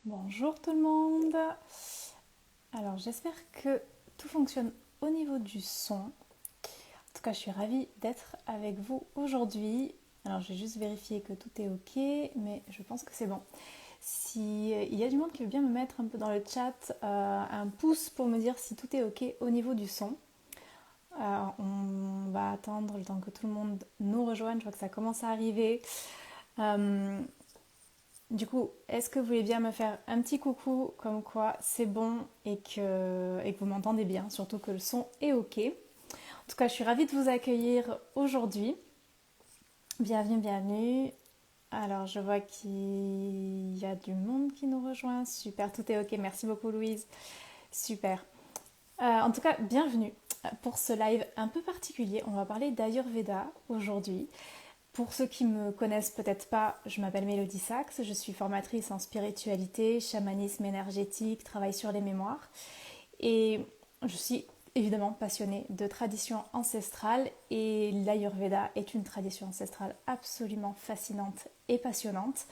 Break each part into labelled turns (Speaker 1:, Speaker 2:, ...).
Speaker 1: Bonjour tout le monde. Alors j'espère que tout fonctionne au niveau du son. En tout cas, je suis ravie d'être avec vous aujourd'hui. Alors je vais juste vérifier que tout est ok, mais je pense que c'est bon. Si il y a du monde qui veut bien me mettre un peu dans le chat un pouce pour me dire si tout est ok au niveau du son. On va attendre le temps que tout le monde nous rejoigne. Je vois que ça commence à arriver. Euh, Du coup, est-ce que vous voulez bien me faire un petit coucou comme quoi c'est bon et que vous m'entendez bien, surtout que le son est ok. En tout cas, je suis ravie de vous accueillir aujourd'hui. Bienvenue, bienvenue. Alors, je vois qu'il y a du monde qui nous rejoint. Super, tout est ok. Merci beaucoup, Louise. Super. En tout cas, bienvenue pour ce live un peu particulier. On va parler d'Ayurveda aujourd'hui. Pour ceux qui ne me connaissent peut-être pas, je m'appelle Mélodie Sachs, je suis formatrice en spiritualité, chamanisme énergétique, travail sur les mémoires et je suis évidemment passionnée de tradition ancestrale et l'Ayurveda est une tradition ancestrale absolument fascinante et passionnante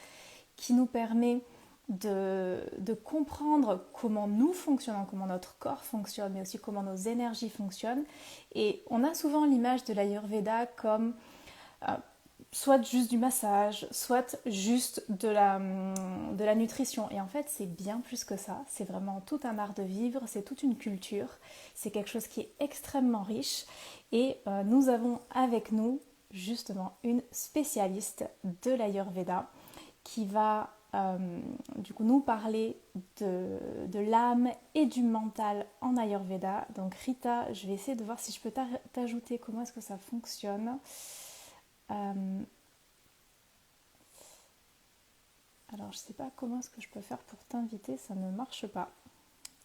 Speaker 1: qui nous permet de comprendre comment nous fonctionnons, comment notre corps fonctionne, mais aussi comment nos énergies fonctionnent. Et on a souvent l'image de l'Ayurveda comme euh, soit juste du massage, soit juste de la nutrition. Et en fait, c'est bien plus que ça. C'est vraiment tout un art de vivre, c'est toute une culture. C'est quelque chose qui est extrêmement riche. Et nous avons avec nous justement une spécialiste de l'Ayurveda qui va du coup nous parler de l'âme et du mental en Ayurveda. Donc Rita, je vais essayer de voir si je peux t'ajouter comment est-ce que ça fonctionne. Euh, alors, je sais pas comment est-ce que je peux faire pour t'inviter, ça ne marche pas.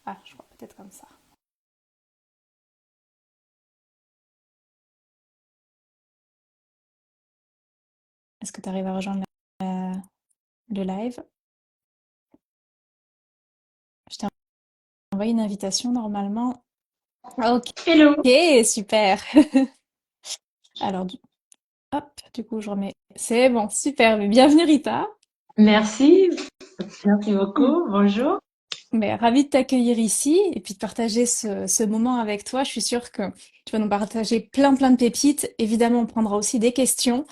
Speaker 1: Ah, je crois peut-être comme ça. Est-ce que tu arrives à rejoindre le live? Je t'ai envoyé une invitation normalement. Ah, ok,
Speaker 2: Hello,
Speaker 1: super. Alors, hop, du coup, je remets. C'est bon, super. Mais bienvenue Rita.
Speaker 2: merci, merci
Speaker 1: Hmm.
Speaker 2: beaucoup, bonjour.
Speaker 1: Mais ravie de t'accueillir ici et puis de partager ce moment avec toi. Je suis sûre que tu vas nous partager plein de pépites. Évidemment, on prendra aussi des questions.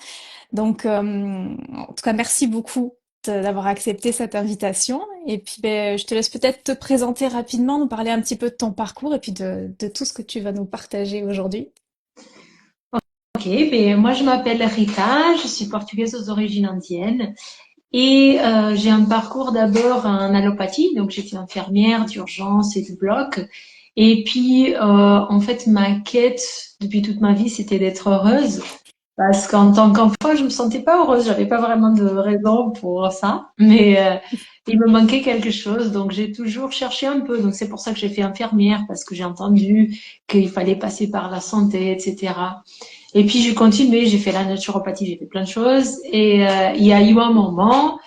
Speaker 1: Donc, en tout cas, merci beaucoup d'avoir accepté cette invitation. Et puis, ben, je te laisse peut-être te présenter rapidement, nous parler un petit peu de ton parcours et puis de tout ce que tu vas nous partager aujourd'hui.
Speaker 2: Ok, ben, moi je m'appelle Rita, je suis portugaise aux origines indiennes et j'ai un parcours d'abord en allopathie, donc j'étais infirmière d'urgence et de bloc. Et puis en fait ma quête depuis toute ma vie c'était d'être heureuse. Parce qu'en tant qu'enfant, je me sentais pas heureuse. J'avais pas vraiment de raison pour ça, mais il me manquait quelque chose. Donc j'ai toujours cherché un peu. Donc c'est pour ça que j'ai fait infirmière parce que j'ai entendu qu'il fallait passer par la santé, etc. Et puis j'ai continué. J'ai fait la naturopathie, j'ai fait plein de choses. Et il y a eu un moment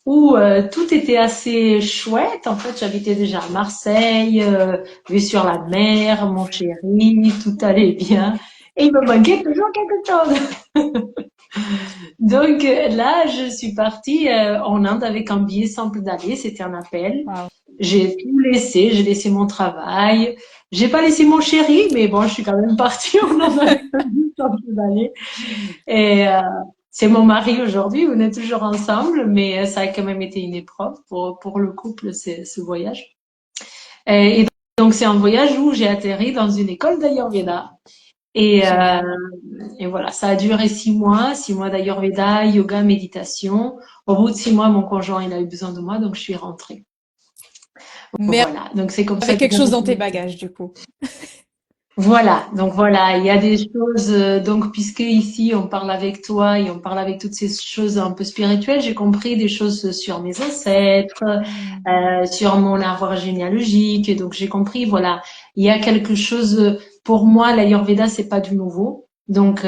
Speaker 2: où tout était assez chouette. En fait, j'habitais déjà à Marseille, vue sur la mer, mon chéri, tout allait bien. Et il me manquait toujours quelque chose. Donc là, je suis partie en Inde avec un billet simple d'aller, c'était un appel.
Speaker 1: Waouh.
Speaker 2: J'ai tout laissé, j'ai laissé mon travail. J'ai pas laissé mon chéri, mais bon, je suis quand même partie en Inde avec un billet simple d'aller. Et c'est mon mari aujourd'hui, on est toujours ensemble, mais ça a quand même été une épreuve pour le couple, ce voyage. Et donc c'est un voyage où j'ai atterri dans une école d'Ayurveda. Et, euh,
Speaker 1: Génial.
Speaker 2: et voilà, ça a duré 6 mois, 6 mois d'Ayurveda, yoga, méditation. Au bout de 6 mois, mon conjoint, il a eu besoin de moi, donc je suis rentrée.
Speaker 1: Mais
Speaker 2: Voilà, donc c'est comme ça
Speaker 1: avec
Speaker 2: que
Speaker 1: quelque
Speaker 2: j'avais
Speaker 1: chose dans tes
Speaker 2: commencé.
Speaker 1: bagages, du coup.
Speaker 2: Voilà, donc voilà, il y a des choses, donc puisque ici on parle avec toi et on parle avec toutes ces choses un peu spirituelles, j'ai compris des choses sur mes ancêtres,
Speaker 1: Hmm.
Speaker 2: sur mon arbre généalogique, et donc j'ai compris, voilà, il y a quelque chose, pour moi, l'Ayurveda, c'est pas du nouveau. Donc,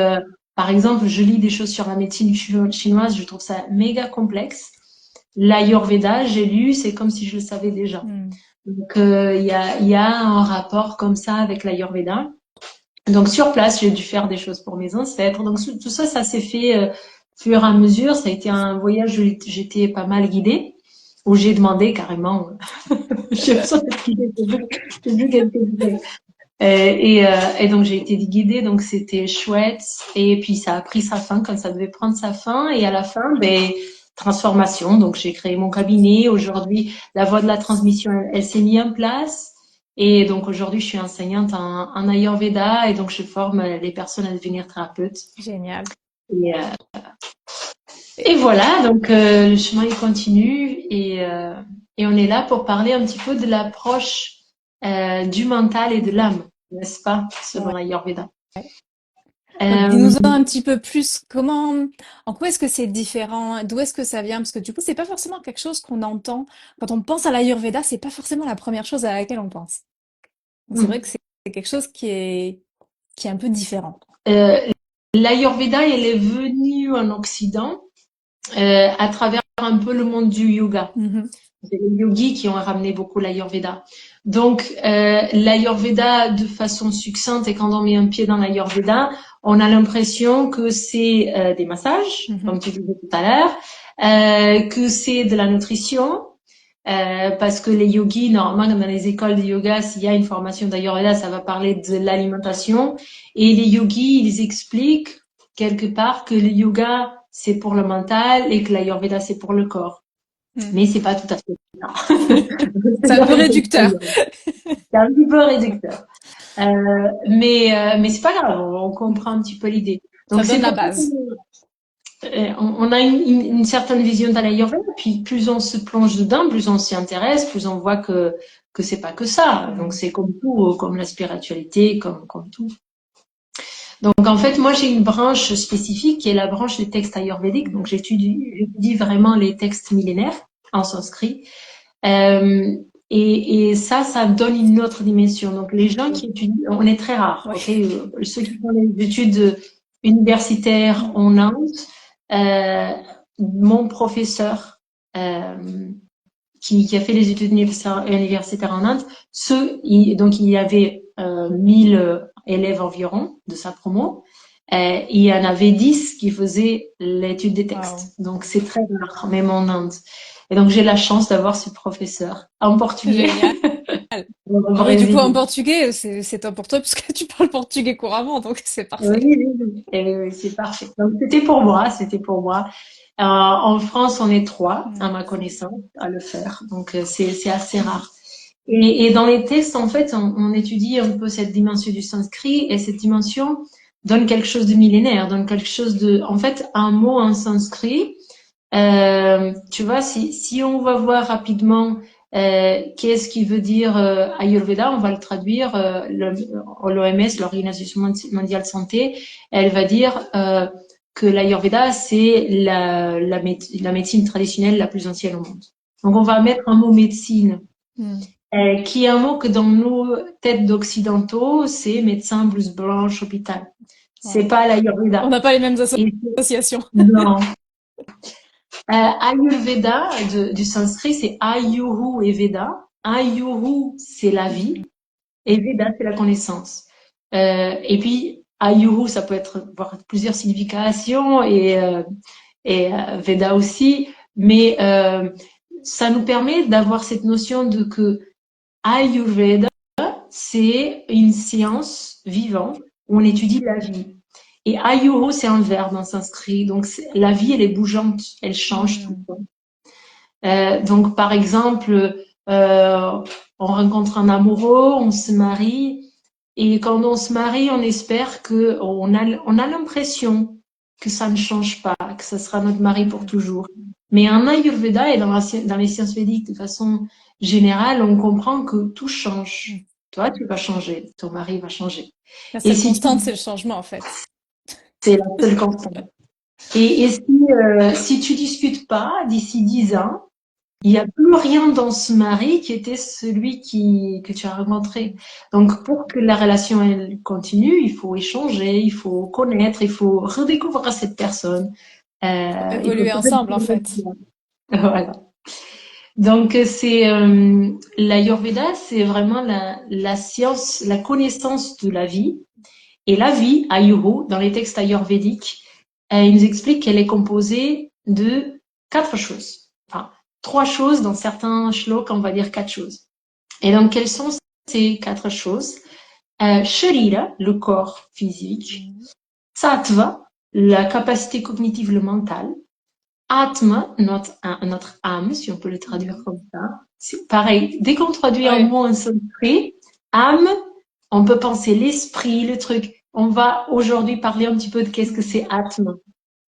Speaker 2: par exemple, je lis des choses sur la médecine chinoise, je trouve ça méga complexe. L'Ayurveda, j'ai lu, c'est comme si je le savais déjà.
Speaker 1: Hmm.
Speaker 2: Donc, il y a un rapport comme ça avec l'Ayurveda. Donc, sur place, j'ai dû faire des choses pour mes ancêtres. Donc, tout ça s'est fait fur et à mesure. Ça a été un voyage où j'étais pas mal guidée. où j'ai demandé carrément, j'ai besoin d'être guidée, j'ai vu quelques vidéos. Et donc j'ai été guidée, donc c'était chouette. Et puis ça a pris sa fin quand ça devait prendre sa fin. Et à la fin, ben, transformation. Donc j'ai créé mon cabinet. Aujourd'hui, la voie de la transmission, elle s'est mise en place. Et donc aujourd'hui, je suis enseignante en Ayurveda et donc je forme les personnes à devenir thérapeutes.
Speaker 1: Génial.
Speaker 2: Et, euh, et voilà, donc le chemin il continue et on est là pour parler un petit peu de l'approche du mental et de
Speaker 1: Mhm.
Speaker 2: l'âme, n'est-ce pas, selon
Speaker 1: Ouais.
Speaker 2: l'Ayurveda.
Speaker 1: Donc,
Speaker 2: Euh,
Speaker 1: dis-nous-en un petit peu plus. En quoi est-ce que c'est différent? D'où est-ce que ça vient? Parce que du coup, c'est pas forcément quelque chose qu'on entend. Quand on pense à l'Ayurveda, c'est pas forcément la première chose à laquelle on pense. Donc, c'est vrai que c'est quelque chose qui est un peu différent.
Speaker 2: euh, L'Ayurveda, elle est venue en Occident à travers un peu le monde du yoga.
Speaker 1: Mhm.
Speaker 2: C'est les yogis qui ont ramené beaucoup l'Ayurveda. Donc, l'Ayurveda, de façon succincte, et quand on met un pied dans l'Ayurveda, on a l'impression que c'est des massages,
Speaker 1: Mhm.
Speaker 2: comme tu disais tout à l'heure, que c'est de la nutrition, parce que les yogis, normalement, dans les écoles de yoga, s'il y a une formation d'Ayurveda, ça va parler de l'alimentation. Et les yogis, ils expliquent quelque part que le yoga, c'est pour le mental et que l'Ayurveda, c'est pour le corps.
Speaker 1: Mhm.
Speaker 2: Mais c'est pas tout à fait ça.
Speaker 1: C'est
Speaker 2: C'est
Speaker 1: un
Speaker 2: pas
Speaker 1: peu réducteur.
Speaker 2: exactement. C'est un petit peu réducteur. Mais c'est pas grave, on comprend un petit peu l'idée.
Speaker 1: Ça
Speaker 2: Donc
Speaker 1: donne
Speaker 2: c'est
Speaker 1: la
Speaker 2: pour ça
Speaker 1: base.
Speaker 2: on a une certaine vision de l'Ayurveda, puis plus on se plonge dedans, plus on s'y intéresse, plus on voit que c'est pas que ça. Donc
Speaker 1: Mhm.
Speaker 2: c'est comme tout, comme la spiritualité, comme tout. Donc en fait, moi j'ai une branche spécifique qui est la branche des textes ayurvédiques. Donc
Speaker 1: Mhm.
Speaker 2: j'étudie vraiment les textes millénaires en sanskrit. Euh, et ça donne une autre dimension. Donc les gens qui étudient, on est très rares,
Speaker 1: Ouais.
Speaker 2: ok. Ceux qui font les études universitaires
Speaker 1: Mhm.
Speaker 2: en Inde, mon professeur qui a fait les études universitaires en Inde, donc il y avait 1000 élèves environ de sa promo. Il y en avait 10 qui faisaient l'étude des
Speaker 1: Waouh.
Speaker 2: textes. Donc c'est très rare, même en Inde. Et donc j'ai la chance d'avoir ce professeur en portugais
Speaker 1: Génial.
Speaker 2: au
Speaker 1: Ah oui, du coup, en
Speaker 2: Brésil.
Speaker 1: portugais, c'est top pour toi puisque tu parles portugais couramment, donc c'est
Speaker 2: Oui,
Speaker 1: parfait.
Speaker 2: oui, oui. Oui, c'est parfait. Donc c'était pour moi, c'était pour moi. En France, on est 3, à
Speaker 1: Mhm.
Speaker 2: ma connaissance, à le faire. Donc c'est assez rare. Et dans les textes, en fait, on étudie un peu cette dimension du sanskrit et cette dimension donne quelque chose de millénaire, donne quelque chose de, en fait, un mot en sanskrit. Tu vois, si on va voir rapidement qu'est-ce qui veut dire Ayurveda, on va le traduire. L'OMS, l'Organisation mondiale de santé, elle va dire que l'Ayurveda, c'est la médecine traditionnelle la plus ancienne au monde. Donc, on va mettre un mot médecine
Speaker 1: Mhm.
Speaker 2: qui est un mot que dans nos têtes d'occidentaux, c'est médecin, blouse blanche, hôpital. C'est
Speaker 1: Ouais.
Speaker 2: pas
Speaker 1: On
Speaker 2: l'Ayurveda.
Speaker 1: n'a pas les mêmes
Speaker 2: Et
Speaker 1: associations.
Speaker 2: non. Ayurveda du sanskrit, c'est Ayuru et Veda. Ayuru, c'est la vie, et Veda, c'est la connaissance. Et puis, Ayuru, ça peut être avoir plusieurs significations, et Veda aussi, mais ça nous permet d'avoir cette notion de que Ayurveda, c'est une science vivante où on étudie la vie. Et Ayuru, c'est un verbe en sanskrit. Donc, la vie, elle est bougeante, elle change tout
Speaker 1: Mhm.
Speaker 2: le temps. Donc, par exemple, on rencontre un amoureux, on se marie, et quand on se marie, on espère que on a l'impression que ça ne change pas, que ça sera notre mari pour
Speaker 1: Mhm.
Speaker 2: toujours. Mais en Ayurveda et dans les sciences védiques de façon générale, on comprend que tout change.
Speaker 1: Mhm.
Speaker 2: Toi, tu vas changer, ton mari va changer.
Speaker 1: La
Speaker 2: Et
Speaker 1: seule
Speaker 2: si tu,
Speaker 1: constante, c'est le changement, en fait.
Speaker 2: c'est la seule constante. Et si tu discutes pas d'ici 10 ans, il n'y a plus rien dans ce mari qui était celui que tu as rencontré. Donc, pour que la relation elle continue, il faut échanger, il faut connaître, il faut redécouvrir cette personne.
Speaker 1: Faut
Speaker 2: Il faut
Speaker 1: évoluer
Speaker 2: se
Speaker 1: ensemble, en fait.
Speaker 2: redécouvrir. Voilà. Donc, c'est l'Ayurveda, c'est vraiment la science, la connaissance de la vie. Et la vie, Ayuru, dans les textes ayurvédiques, il nous explique qu'elle est composée de 4 choses. Enfin, 3 choses. Dans certains shlokas, on va dire 4 choses. Et donc, quelles sont ces 4 choses? Sharira, le corps physique. Sattva, la capacité cognitive, le mental. Atma, notre âme, si on peut le traduire comme ça. C'est pareil, dès qu'on traduit un
Speaker 1: Ouais.
Speaker 2: mot en sanskrit, âme, on peut penser l'esprit, le truc. On va aujourd'hui parler un petit peu de qu'est-ce que c'est Atma.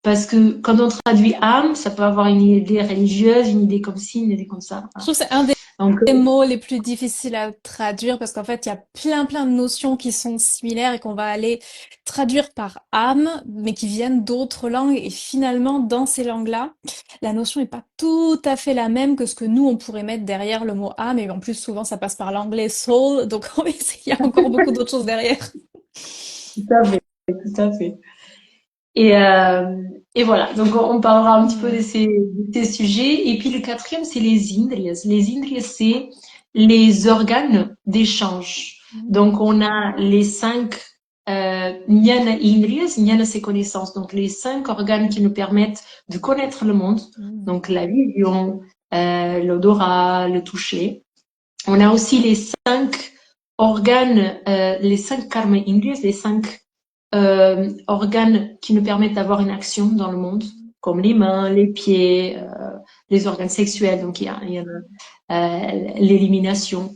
Speaker 2: Parce que quand on traduit âme, ça peut avoir une idée religieuse, une idée comme ci, une idée comme ça.
Speaker 1: Je trouve que c'est un des
Speaker 2: Donc,
Speaker 1: mots les plus difficiles à traduire parce qu'en fait, il y a plein de notions qui sont similaires et qu'on va aller traduire par âme, mais qui viennent d'autres langues. Et finalement, dans ces langues-là, la notion n'est pas tout à fait la même que ce que nous, on pourrait mettre derrière le mot âme. Et en plus, souvent, ça passe par l'anglais soul. Donc, il y a encore beaucoup d'autres choses derrière.
Speaker 2: tout à fait, tout à fait. Et, et voilà, donc on parlera un petit peu de ces sujets. Et puis le quatrième, c'est les indriyas. Les indriyas, c'est les organes d'échange. Donc on a les 5 jnana indriyas, jnana c'est connaissances, donc les 5 organes qui nous permettent de connaître le monde. Donc la vision, l'odorat, le toucher. On a aussi les 5 organes, les 5 karma indriyas, les 5 organes qui nous permettent d'avoir une action dans le monde, comme les mains, les pieds, les organes sexuels, donc il y a l'élimination.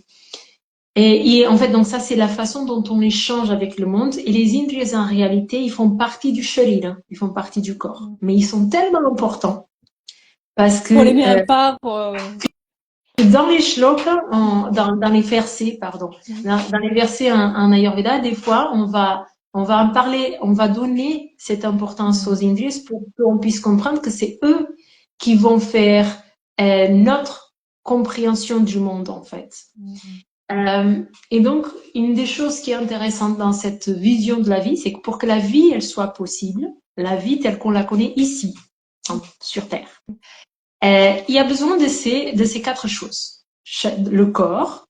Speaker 2: Et en fait, donc ça, c'est la façon dont on échange avec le monde. Et les indriyas, en réalité, ils font partie du sharira, hein, ils font partie du corps. Mais ils sont tellement importants parce
Speaker 1: Pour les mis à
Speaker 2: que
Speaker 1: part,
Speaker 2: dans les shlokas, dans les versets, pardon, dans les versets en Ayurveda, des fois, on va en parler, on va donner cette importance aux Indus pour qu'on puisse comprendre que c'est eux qui vont faire notre compréhension du monde, en fait. Et donc, une des choses qui est intéressante dans cette vision de la vie, c'est que pour que la vie, elle soit possible, la vie telle qu'on la connaît ici, sur Terre, il y a besoin de ces 4 choses. Le corps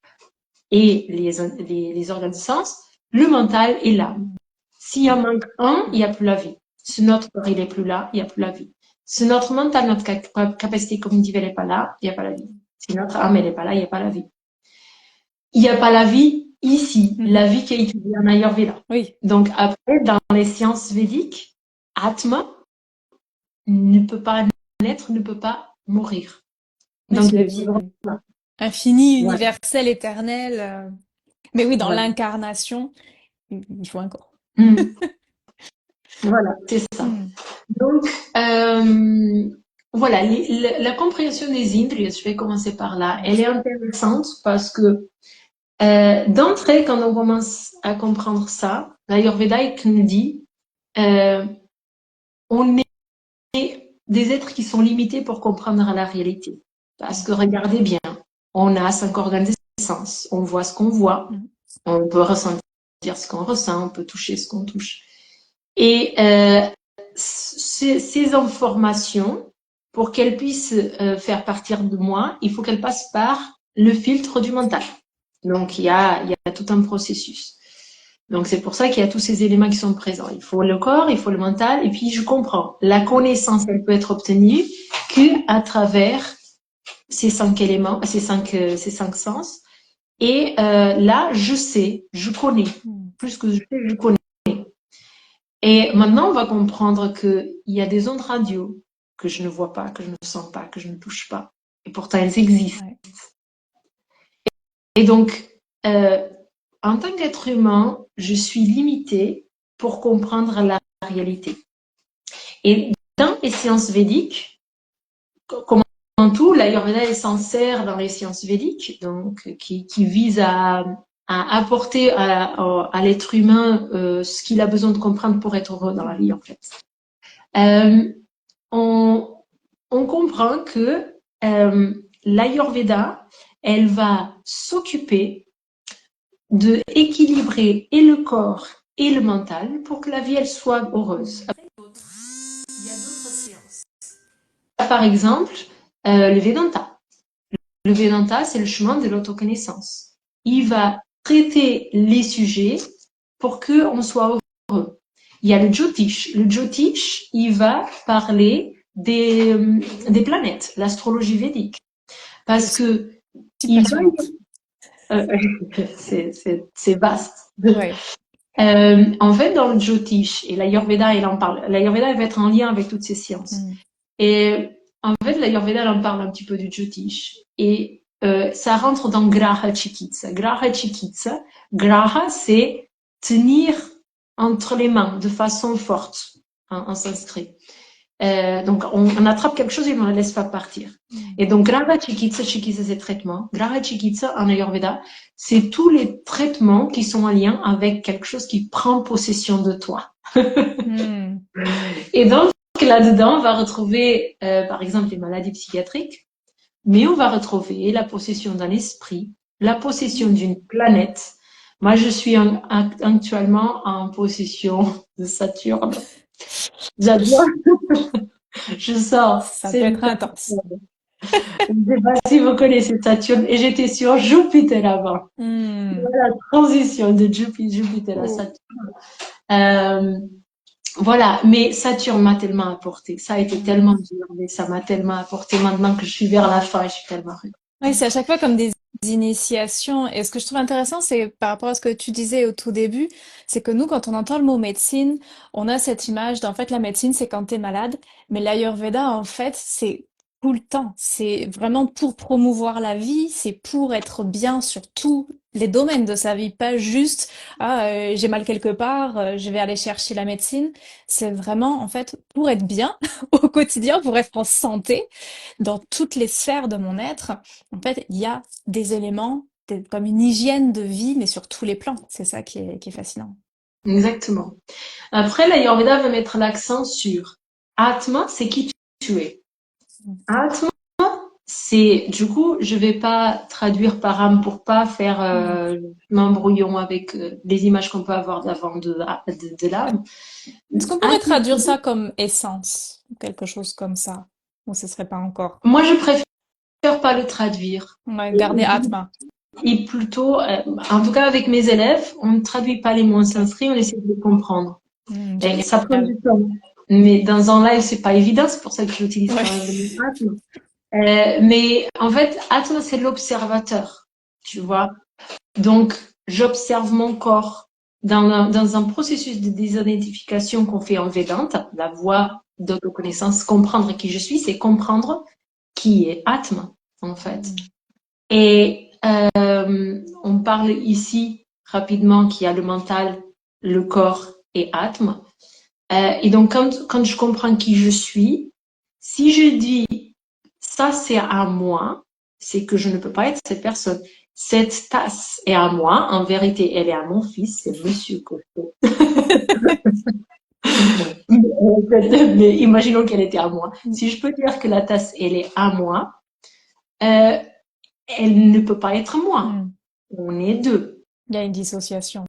Speaker 2: et les organes de sens, le mental et l'âme. S'il en manque un, il n'y a plus la vie. Si notre corps il est plus là, il n'y a plus la vie. Si notre mental, notre capacité cognitive, elle n'est pas là, il n'y a pas la vie. Si notre âme, elle n'est pas là, il n'y a pas la vie. Il n'y a pas la vie ici, la vie qui est étudiée en Ayurveda.
Speaker 1: Oui.
Speaker 2: Donc après, dans les sciences védiques, Atma ne peut pas naître, ne peut pas mourir.
Speaker 1: Oui,
Speaker 2: Donc,
Speaker 1: c'est la vie infinie, universelle, éternelle. Mais oui, dans l'incarnation, il faut un corps.
Speaker 2: Voilà, c'est ça. Donc, voilà, la compréhension des indriyas, je vais commencer par là, elle est intéressante parce que d'entrée, quand on commence à comprendre ça, l'Ayurveda nous dit on est des êtres qui sont limités pour comprendre la réalité. Parce que regardez bien, on a 5 organes de sens, on voit ce qu'on voit, on peut ressentir ce qu'on ressent, on peut toucher ce qu'on touche. Et ces informations, pour qu'elles puissent faire partir de moi, il faut qu'elles passent par le filtre du mental. Donc, il y a tout un processus. Donc, c'est pour ça qu'il y a tous ces éléments qui sont présents. Il faut le corps, il faut le mental, et puis je comprends. La connaissance, elle peut être obtenue qu'à travers ces 5 éléments, ces cinq sens. Et là, je sais, je connais. Plus que je sais, je connais. Et maintenant, on va comprendre qu'il y a des ondes radio que je ne vois pas, que je ne sens pas, que je ne touche pas. Et pourtant, elles existent. Ouais. Et donc, en tant qu'être humain, je suis limitée pour comprendre la réalité. Et dans les sciences védiques, comme en tout, l'Ayurveda est sincère dans les sciences védiques, donc qui vise à apporter à l'être humain ce qu'il a besoin de comprendre pour être heureux dans la vie, en fait. On comprend que l'Ayurveda, elle va s'occuper de équilibrer et le corps et le mental pour que la vie, elle soit heureuse. Il y a d'autres séances. Par exemple, le Vedanta. Le Vedanta, c'est le chemin de l'autoconnaissance. Il va traiter les sujets pour qu'on soit heureux. Il y a le Jyotish. Le Jyotish, il va parler des planètes, l'astrologie védique.
Speaker 1: Je
Speaker 2: parce
Speaker 1: suis
Speaker 2: que
Speaker 1: si
Speaker 2: il va,
Speaker 1: passionnante.
Speaker 2: c'est vaste.
Speaker 1: Ouais.
Speaker 2: En fait, dans le Jyotish et l'Ayurveda, il en parle. L'Ayurveda, elle va être en lien avec toutes ces sciences.
Speaker 1: Mm.
Speaker 2: Et en fait, l'Ayurveda, elle en parle un petit peu du Jyotish. Et ça rentre dans Graha Chikitsa. Graha Chikitsa, Graha, c'est tenir entre les mains de façon forte, en sanskrit. Donc, on attrape quelque chose et on ne la laisse pas partir.
Speaker 1: Mm.
Speaker 2: Et donc, Graha Chikitsa, Chikitsa, c'est traitement. Graha Chikitsa, en Ayurveda, c'est tous les traitements qui sont en lien avec quelque chose qui prend possession de toi.
Speaker 1: Mm.
Speaker 2: Et donc, là-dedans, on va retrouver, par exemple, les maladies psychiatriques, mais on va retrouver la possession d'un esprit, la possession d'une planète. Moi, je suis actuellement en possession de Saturne. J'adore. Je sors.
Speaker 1: Ça peut
Speaker 2: C'est
Speaker 1: être intense.
Speaker 2: Saturne. Je ne sais pas si vous connaissez Saturne. Et j'étais sur Jupiter avant.
Speaker 1: Mm.
Speaker 2: La transition de Jupiter à
Speaker 1: Oh.
Speaker 2: Saturne. Euh, Voilà, mais Saturne m'a tellement apporté. Ça a été
Speaker 1: Mm.
Speaker 2: tellement dur, mais ça m'a tellement apporté maintenant que je suis vers la fin et je suis tellement heureuse.
Speaker 1: Oui, c'est à chaque fois comme des initiations. Et ce que je trouve intéressant, c'est par rapport à ce que tu disais au tout début, c'est que nous, quand on entend le mot médecine, on a cette image d'en fait la médecine, c'est quand t'es malade, mais l'Ayurveda, en fait, c'est tout le temps. C'est vraiment pour promouvoir la vie, c'est pour être bien sur tous les domaines de sa vie, pas juste j'ai mal quelque part, je vais aller chercher la médecine. C'est vraiment en fait pour être bien au quotidien, pour être en santé dans toutes les sphères de mon être. En fait, il y a des éléments comme une hygiène de vie, mais sur tous les plans. C'est ça qui est fascinant.
Speaker 2: Exactement. Après, l'Ayurveda va mettre l'accent sur Atma, c'est qui tu es. Atma, c'est, du coup, je vais pas traduire par âme pour pas faire
Speaker 1: Mm.
Speaker 2: un brouillon avec les images qu'on peut avoir d'avant de l'âme.
Speaker 1: Est-ce qu'on pourrait
Speaker 2: Atma,
Speaker 1: traduire ça comme essence, ou quelque chose comme ça? Ou ce serait pas encore?
Speaker 2: moi, je préfère pas le traduire.
Speaker 1: Ouais, garder Atma.
Speaker 2: Et plutôt, en tout cas avec mes élèves, on ne traduit pas les mots en
Speaker 1: Ok.
Speaker 2: sanskrit, on essaie de les comprendre. Et ça prend
Speaker 1: Génial.
Speaker 2: du temps. Mais dans un live, c'est pas évident, c'est pour ça que j'utilise
Speaker 1: Ouais.
Speaker 2: quand même le mot Atma. Mais en fait, Atma, c'est l'observateur, tu vois. Donc, j'observe mon corps dans un processus de désidentification qu'on fait en Vedanta, la voie d'autoconnaissance. Comprendre qui je suis, c'est comprendre qui est Atma, en fait.
Speaker 1: Mm.
Speaker 2: Et on parle ici rapidement qu'il y a le mental, le corps et Atma. Et donc, quand je comprends qui je suis, si je dis ça c'est à moi, c'est que je ne peux pas être cette personne. Cette tasse est à moi, en vérité, elle est à mon fils, c'est Monsieur Costaud. Mais imaginons qu'elle était à moi. Si je peux dire que la tasse, elle est à moi, euh, elle ne peut pas être moi.
Speaker 1: Mm.
Speaker 2: On est deux.
Speaker 1: Il y a une dissociation.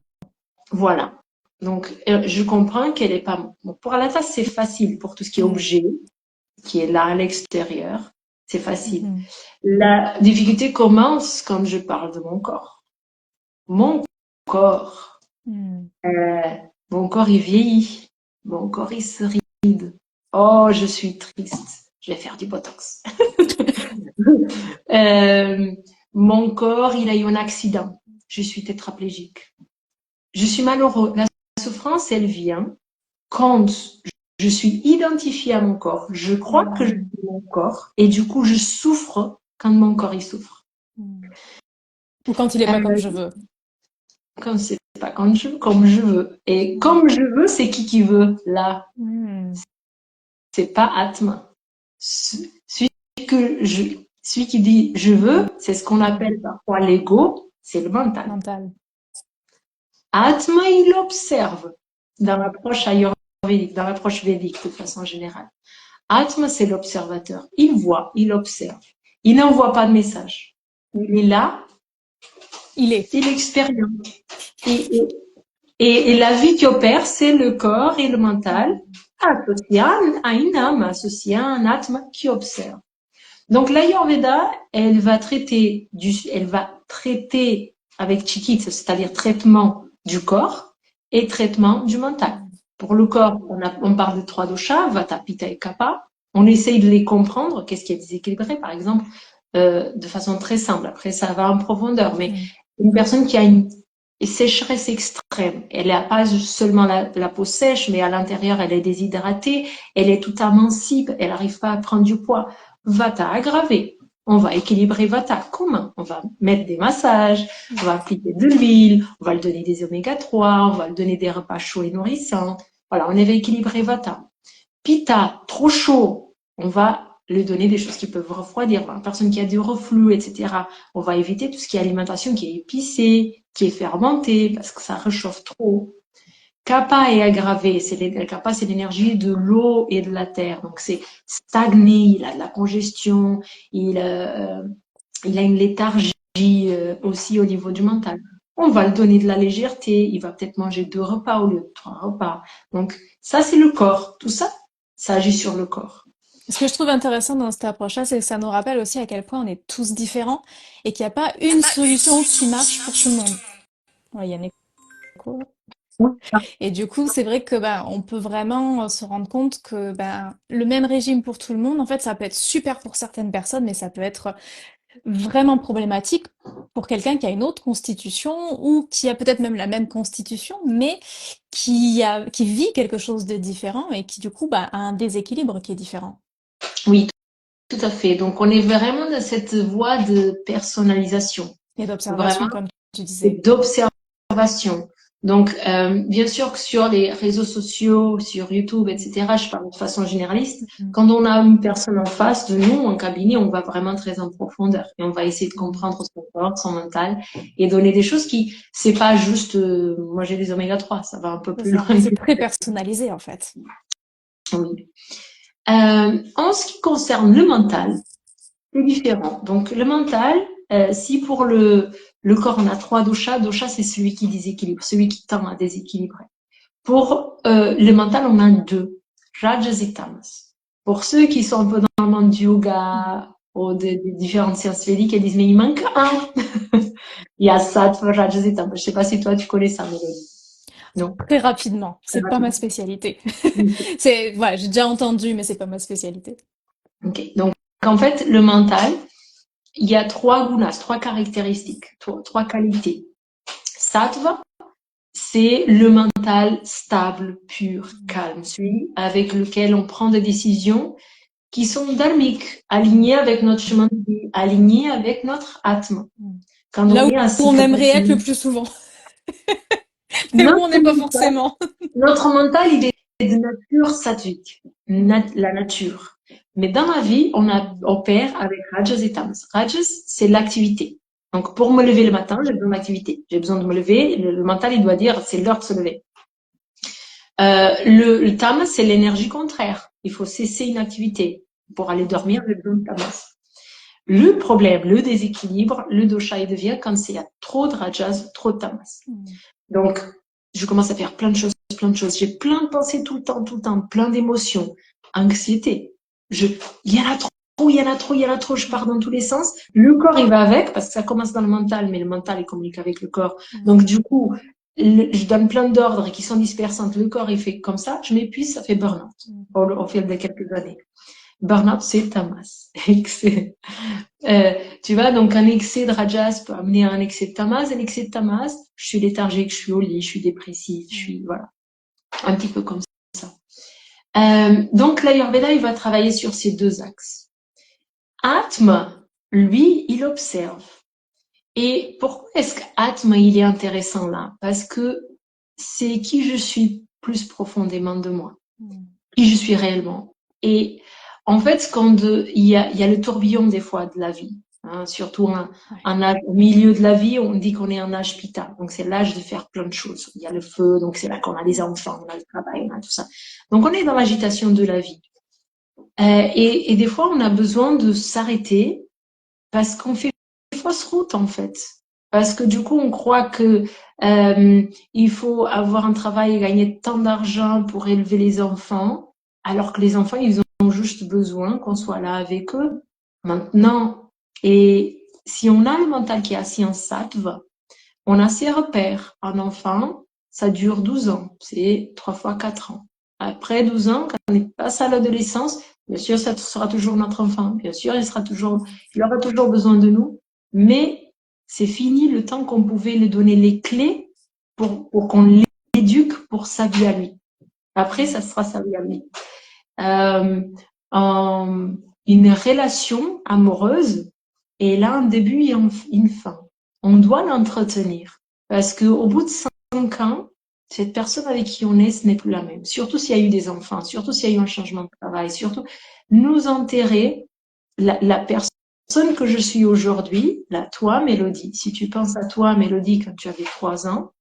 Speaker 2: Voilà. Donc, je comprends qu'elle est pas. Bon, pour la tasse, c'est facile pour tout ce qui est
Speaker 1: Mm.
Speaker 2: objet, qui est là à l'extérieur. C'est facile.
Speaker 1: Mhm.
Speaker 2: La difficulté commence quand je parle de mon corps. Mon corps.
Speaker 1: Mm.
Speaker 2: Euh, mon corps, il vieillit. Mon corps, il se ride. Oh, je suis triste. Je vais faire du botox. Euh, mon corps, il a eu un accident. Je suis tétraplégique. Je suis malheureux. La souffrance, elle vient quand je suis identifiée à mon corps. Je crois que je
Speaker 1: Mm.
Speaker 2: suis mon corps et du coup, je souffre quand mon corps il souffre.
Speaker 1: Mm. Ou quand il est pas comme
Speaker 2: Euh,
Speaker 1: je veux.
Speaker 2: quand c'est pas quand je veux, comme je veux. Et
Speaker 1: Mm.
Speaker 2: comme je veux, c'est qui veut là.
Speaker 1: Mm.
Speaker 2: C'est pas Atma. Celui que celui qui dit je veux, c'est ce qu'on appelle parfois l'ego, c'est le mental.
Speaker 1: Mental.
Speaker 2: Atma, il observe dans l'approche ayurvédique, dans l'approche védique de façon générale. Atma, c'est l'observateur. Il voit, il observe. Il n'envoie pas de message. Il est là,
Speaker 1: Il est.
Speaker 2: il expérimente. Et la vie qui opère, c'est le corps et le mental associé à une âme, associé à un atma qui observe. Donc l'Ayurveda, elle va traiter avec Chikitsa, c'est-à-dire traitement du corps et traitement du mental.
Speaker 1: Mm.
Speaker 2: Pour le corps, on parle de trois doshas, Vata, Pitta et Kapha. On essaye de les comprendre, qu'est-ce qui est déséquilibré, par exemple. de façon très simple. Après, ça va en profondeur. Mais
Speaker 1: Mm.
Speaker 2: une personne qui a une sécheresse extrême, elle n'a pas seulement la peau sèche, mais à l'intérieur, elle est déshydratée, elle est toute amensib, elle n'arrive pas à prendre du poids. Vata aggravé. On va équilibrer Vata. Comment? On va mettre des massages, on va appliquer de l'huile, on va lui donner des oméga 3, on va lui donner des repas chauds et nourrissants. Voilà, on va équilibrer Vata. Pitta, trop chaud, on va lui donner des choses qui peuvent refroidir. Une personne qui a du reflux, etc. On va éviter tout ce qui est alimentation qui est épicée, qui est fermentée, parce que ça réchauffe trop. Kapha est aggravé. Kapha, c'est l'énergie de l'eau et de la terre. Donc, c'est stagné, il a de la congestion, il a une léthargie aussi au niveau du mental. On va lui donner de la légèreté. Il va peut-être manger 2 repas au lieu de 3 repas. Donc, ça, c'est le corps. Tout ça, ça agit sur le corps.
Speaker 1: Ce que je trouve intéressant dans cette approche-là, c'est que ça nous rappelle aussi à quel point on est tous différents et qu'il n'y a pas une solution qui marche pour tout le monde. Ouais, il y a un écho. Et du coup, c'est vrai que on peut vraiment se rendre compte que le même régime pour tout le monde, en fait, ça peut être super pour certaines personnes, mais ça peut être vraiment problématique pour quelqu'un qui a une autre constitution ou qui a peut-être même la même constitution, mais qui vit quelque chose de différent et qui du coup a un déséquilibre qui est différent.
Speaker 2: Oui, tout à fait. Donc, on est vraiment dans cette voie de personnalisation,
Speaker 1: Et
Speaker 2: vraiment
Speaker 1: d'observation, comme tu disais.
Speaker 2: d'observation. Donc, bien sûr que sur les réseaux sociaux, sur YouTube, etc., je parle de façon généraliste,
Speaker 1: Mm.
Speaker 2: quand on a une personne en face de nous, en cabinet, on va vraiment très en profondeur et on va essayer de comprendre son corps, son mental et donner des choses qui, c'est pas juste manger des oméga 3, ça va un peu
Speaker 1: C'est
Speaker 2: plus
Speaker 1: ça.
Speaker 2: loin
Speaker 1: C'est
Speaker 2: que
Speaker 1: très personnalisé en fait.
Speaker 2: ça. Oui. En ce qui concerne le mental, c'est différent. Donc, le mental, si pour le corps, on a 3 doshas, dosha, c'est celui qui déséquilibre, celui qui tend à déséquilibrer. Pour le mental, on a 2, rajas et tamas. Pour ceux qui sont un peu dans le monde du
Speaker 1: Mm.
Speaker 2: yoga ou des différentes sciences védiques, ils disent, mais il manque un. Il y a sattva, rajas et tamas. Je sais pas si toi, tu connais ça, Mélodie. Non?
Speaker 1: Très rapidement.
Speaker 2: Très
Speaker 1: C'est pas ma
Speaker 2: rapide.
Speaker 1: spécialité. C'est, voilà, j'ai déjà entendu, mais c'est pas ma spécialité.
Speaker 2: Ok. Donc, en fait, le mental, il y a 3 gunas, 3 caractéristiques, 3 qualités. Sattva, c'est le mental stable, pur,
Speaker 1: Mm.
Speaker 2: calme, celui avec lequel on prend des décisions qui sont dharmiques, alignés avec notre chemin de vie, alignés avec notre atma.
Speaker 1: Mm.
Speaker 2: Quand
Speaker 1: Là
Speaker 2: on
Speaker 1: où
Speaker 2: est assis
Speaker 1: on
Speaker 2: comme
Speaker 1: aimerait être le
Speaker 2: ça,
Speaker 1: plus souvent, mais où on
Speaker 2: notre
Speaker 1: n'est pas
Speaker 2: mental,
Speaker 1: forcément.
Speaker 2: notre mental, il est de nature sattvique, la nature. Mais dans la vie, on opère avec rajas et tamas. Rajas, c'est l'activité. Donc, pour me lever le matin, j'ai besoin d'activité. J'ai besoin de me lever. Le mental, il doit dire, c'est l'heure de se lever. Le tamas, c'est l'énergie contraire. Il faut cesser une activité. Pour aller dormir, j'ai besoin de tamas. Le problème, le déséquilibre, le dosha, il devient quand il y a trop de rajas, trop de tamas.
Speaker 1: Mm.
Speaker 2: Donc, je commence à faire plein de choses, plein de choses. J'ai plein de pensées tout le temps, plein d'émotions, anxiété. Il y en a trop, il y en a trop, il y en a trop, je pars dans tous les sens. Le corps, il va avec, parce que ça commence dans le mental, mais le mental, il communique avec le corps.
Speaker 1: Mm.
Speaker 2: Donc, du coup, je donne plein d'ordres qui sont dispersantes. Le corps, il fait comme ça, je m'épuise, ça fait burn-out
Speaker 1: Mm.
Speaker 2: au fil de quelques années. Burn-out, c'est tamas. Tu vois, donc un excès de rajas peut amener à un excès de tamas. Un excès de tamas, je suis léthargique, je suis au lit, je suis dépressive, je suis,
Speaker 1: Mm.
Speaker 2: voilà, un petit peu comme ça. Donc l'Ayurveda, il va travailler sur ces 2 axes. Atma, lui, il observe. Et pourquoi est-ce qu'Atma, il est intéressant là? Parce que c'est qui je suis plus profondément de moi,
Speaker 1: Mm.
Speaker 2: qui je suis réellement. Et en fait, quand il y a le tourbillon des fois de la vie, hein, surtout
Speaker 1: Ouais.
Speaker 2: au milieu de la vie, on dit qu'on est un âge pita, donc c'est l'âge de faire plein de choses. Il y a le feu, donc c'est là qu'on a les enfants, on a le travail, on a tout ça. Donc on est dans l'agitation de la vie. Et des fois, on a besoin de s'arrêter parce qu'on fait fausse route en fait. Parce que du coup, on croit que il faut avoir un travail et gagner tant d'argent pour élever les enfants, alors que les enfants, ils ont juste besoin qu'on soit là avec eux maintenant. Et si on a le mental qui est assis en sattva, on a ses repères. Un enfant, ça dure 12 ans, c'est 3 fois 4 ans. Après 12 ans, quand on est passé à l'adolescence, bien sûr, ça sera toujours notre enfant. Bien sûr, il aura toujours besoin de nous. Mais c'est fini le temps qu'on pouvait lui donner les clés pour qu'on l'éduque pour sa vie à lui. Après, ça sera sa vie à lui. Euh, en- une relation amoureuse, elle a un début et une fin. On doit l'entretenir parce que au bout de 5 ans, cette personne avec qui on est, ce n'est plus la même. Surtout s'il y a eu des enfants, surtout s'il y a eu un changement de travail, surtout nous enterrer la personne que je suis aujourd'hui, là, toi, Mélodie. Si tu penses à toi, Mélodie, quand tu avais 3 ans,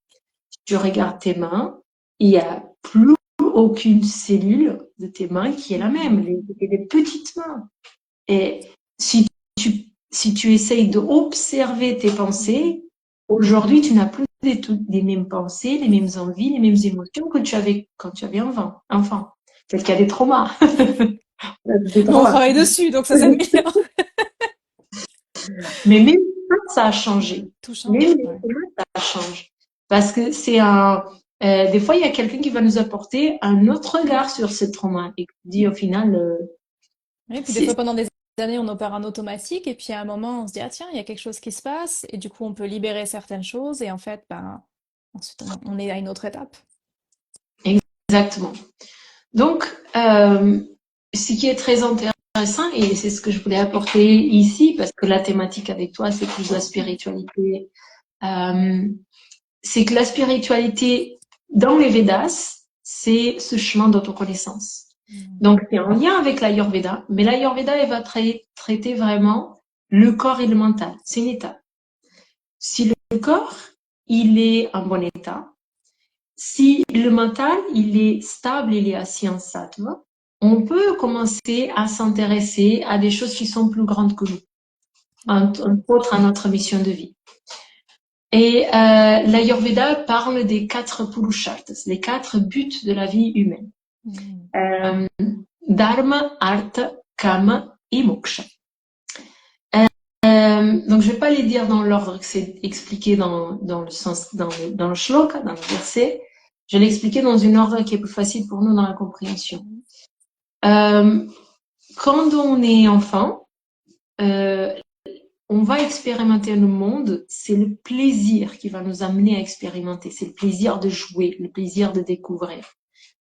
Speaker 2: tu regardes tes mains, il y a plus aucune cellule de tes mains qui est la même. C'était des petites mains. Et si tu essayes d'observer tes pensées, aujourd'hui, tu n'as plus les mêmes pensées, les mêmes envies, les mêmes émotions que tu avais quand tu avais enfant. Peut-être qu'il y a des traumas. Des
Speaker 1: Mais on
Speaker 2: traumas.
Speaker 1: travaille dessus, donc ça c'est bien.
Speaker 2: Mais même ça a changé.
Speaker 1: Tout change,
Speaker 2: Même
Speaker 1: ouais.
Speaker 2: ça change. Parce que des fois, il y a quelqu'un qui va nous apporter un autre regard sur ce trauma et qui dit au final,
Speaker 1: Oui, puis des
Speaker 2: c'est
Speaker 1: fois pendant des années on opère en automatique et puis à un moment on se dit ah tiens il y a quelque chose qui se passe et du coup on peut libérer certaines choses et en fait ben ensuite on est à une autre étape.
Speaker 2: exactement. Donc, ce qui est très intéressant, et c'est ce que je voulais apporter ici, parce que la thématique avec toi, c'est plus la spiritualité, c'est que la spiritualité, dans les Védas, c'est ce chemin d'autoconnaissance. Donc, c'est en lien avec l'Ayurveda, mais l'Ayurveda, elle va traiter vraiment le corps et le mental. C'est une étape. Si le corps, il est en bon état, si le mental, il est stable, il est assis en sattva, on peut commencer à s'intéresser à des choses qui sont plus grandes que nous, entre autres à notre mission de vie. Et l'Ayurveda parle des 4 Purusharthas, les 4 buts de la vie humaine. Dharma, Artha, Kama et Moksha. Donc je vais pas les dire dans l'ordre que c'est expliqué dans le sens, dans le shloka, dans le verset. Je vais l'expliquer dans une ordre qui est plus facile pour nous dans la compréhension. Quand on est enfant, on va expérimenter le monde, c'est le plaisir qui va nous amener à expérimenter, c'est le plaisir de jouer, le plaisir de découvrir.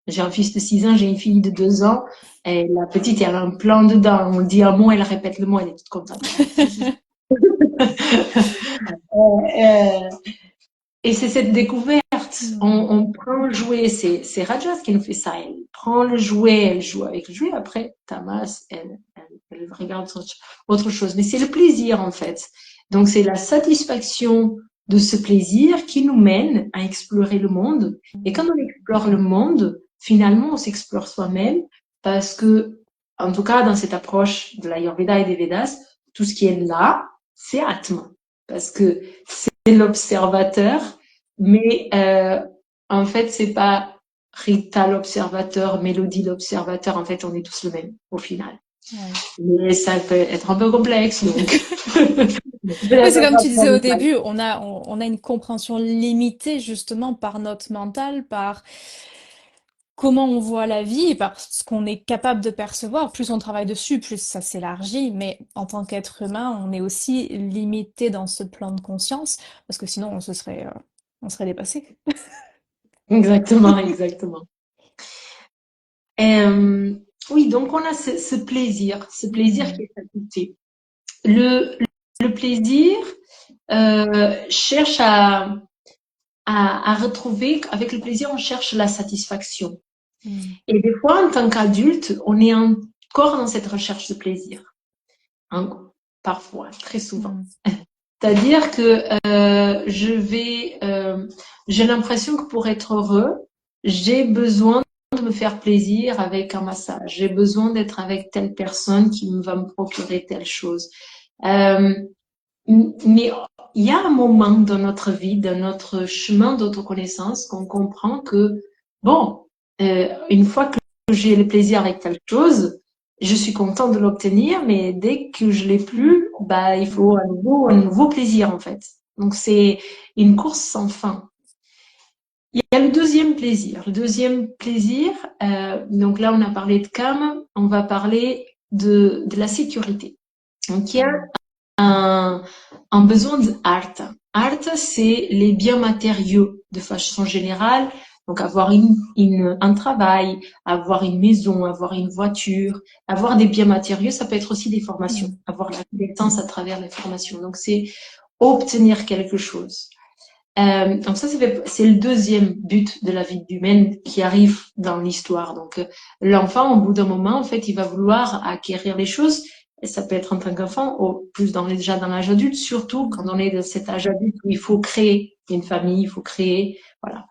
Speaker 2: J'ai un fils de 6 ans, j'ai une fille de 2 ans, et la petite, elle a un plan dedans, on dit un mot, elle répète le mot, elle est toute contente. Et c'est cette découverte. On prend le jouet, c'est Rajas qui nous fait ça. Elle prend le jouet, elle joue avec le jouet. Après, Tamas, elle regarde autre chose. Mais c'est le plaisir, en fait. Donc, c'est la satisfaction de ce plaisir qui nous mène à explorer le monde. Et quand on explore le monde, finalement, on s'explore soi-même parce que, en tout cas, dans cette approche de l'Ayurveda et des Védas, tout ce qui est là, c'est Atma. Parce que c'est l'observateur, mais en fait, c'est pas Rita l'observateur, Mélodie l'observateur. En fait, on est tous le même au final.
Speaker 1: Ouais.
Speaker 2: Mais ça peut être un peu complexe, donc.
Speaker 1: Oui, c'est comme tu disais au début, on a une compréhension limitée justement par notre mental, par comment on voit la vie, et par ce qu'on est capable de percevoir. Plus on travaille dessus, plus ça s'élargit, mais en tant qu'être humain, on est aussi limité dans ce plan de conscience, parce que sinon on serait dépassé.
Speaker 2: Exactement, exactement. Oui, donc on a ce plaisir qui est faculté. Le plaisir cherche à retrouver, avec le plaisir, on cherche la satisfaction. Et des fois, en tant qu'adulte, on est encore dans cette recherche de plaisir. Parfois, très souvent. C'est-à-dire que j'ai l'impression que pour être heureux, j'ai besoin de me faire plaisir avec un massage. J'ai besoin d'être avec telle personne qui va me procurer telle chose. Mais il y a un moment dans notre vie, dans notre chemin d'autoconnaissance, qu'on comprend que, bon, une fois que j'ai le plaisir avec telle chose, je suis contente de l'obtenir, mais dès que je l'ai plus, bah, il faut un nouveau plaisir, en fait. Donc, c'est une course sans fin. Il y a le deuxième plaisir. Le deuxième plaisir, donc là on a parlé de calme, on va parler de la sécurité. Donc il y a un besoin d'art. Art, c'est les biens matériaux de façon générale. Donc avoir un travail, avoir une maison, avoir une voiture, avoir des biens matériaux, ça peut être aussi des formations, avoir la connaissance à travers les formations. Donc c'est obtenir quelque chose. Donc ça, c'est le deuxième but de la vie humaine qui arrive dans l'histoire. Donc l'enfant, au bout d'un moment, en fait, il va vouloir acquérir les choses. Et ça peut être en tant qu'enfant, ou plus déjà dans l'âge adulte, surtout quand on est de cet âge adulte où il faut créer une famille, il faut créer, voilà.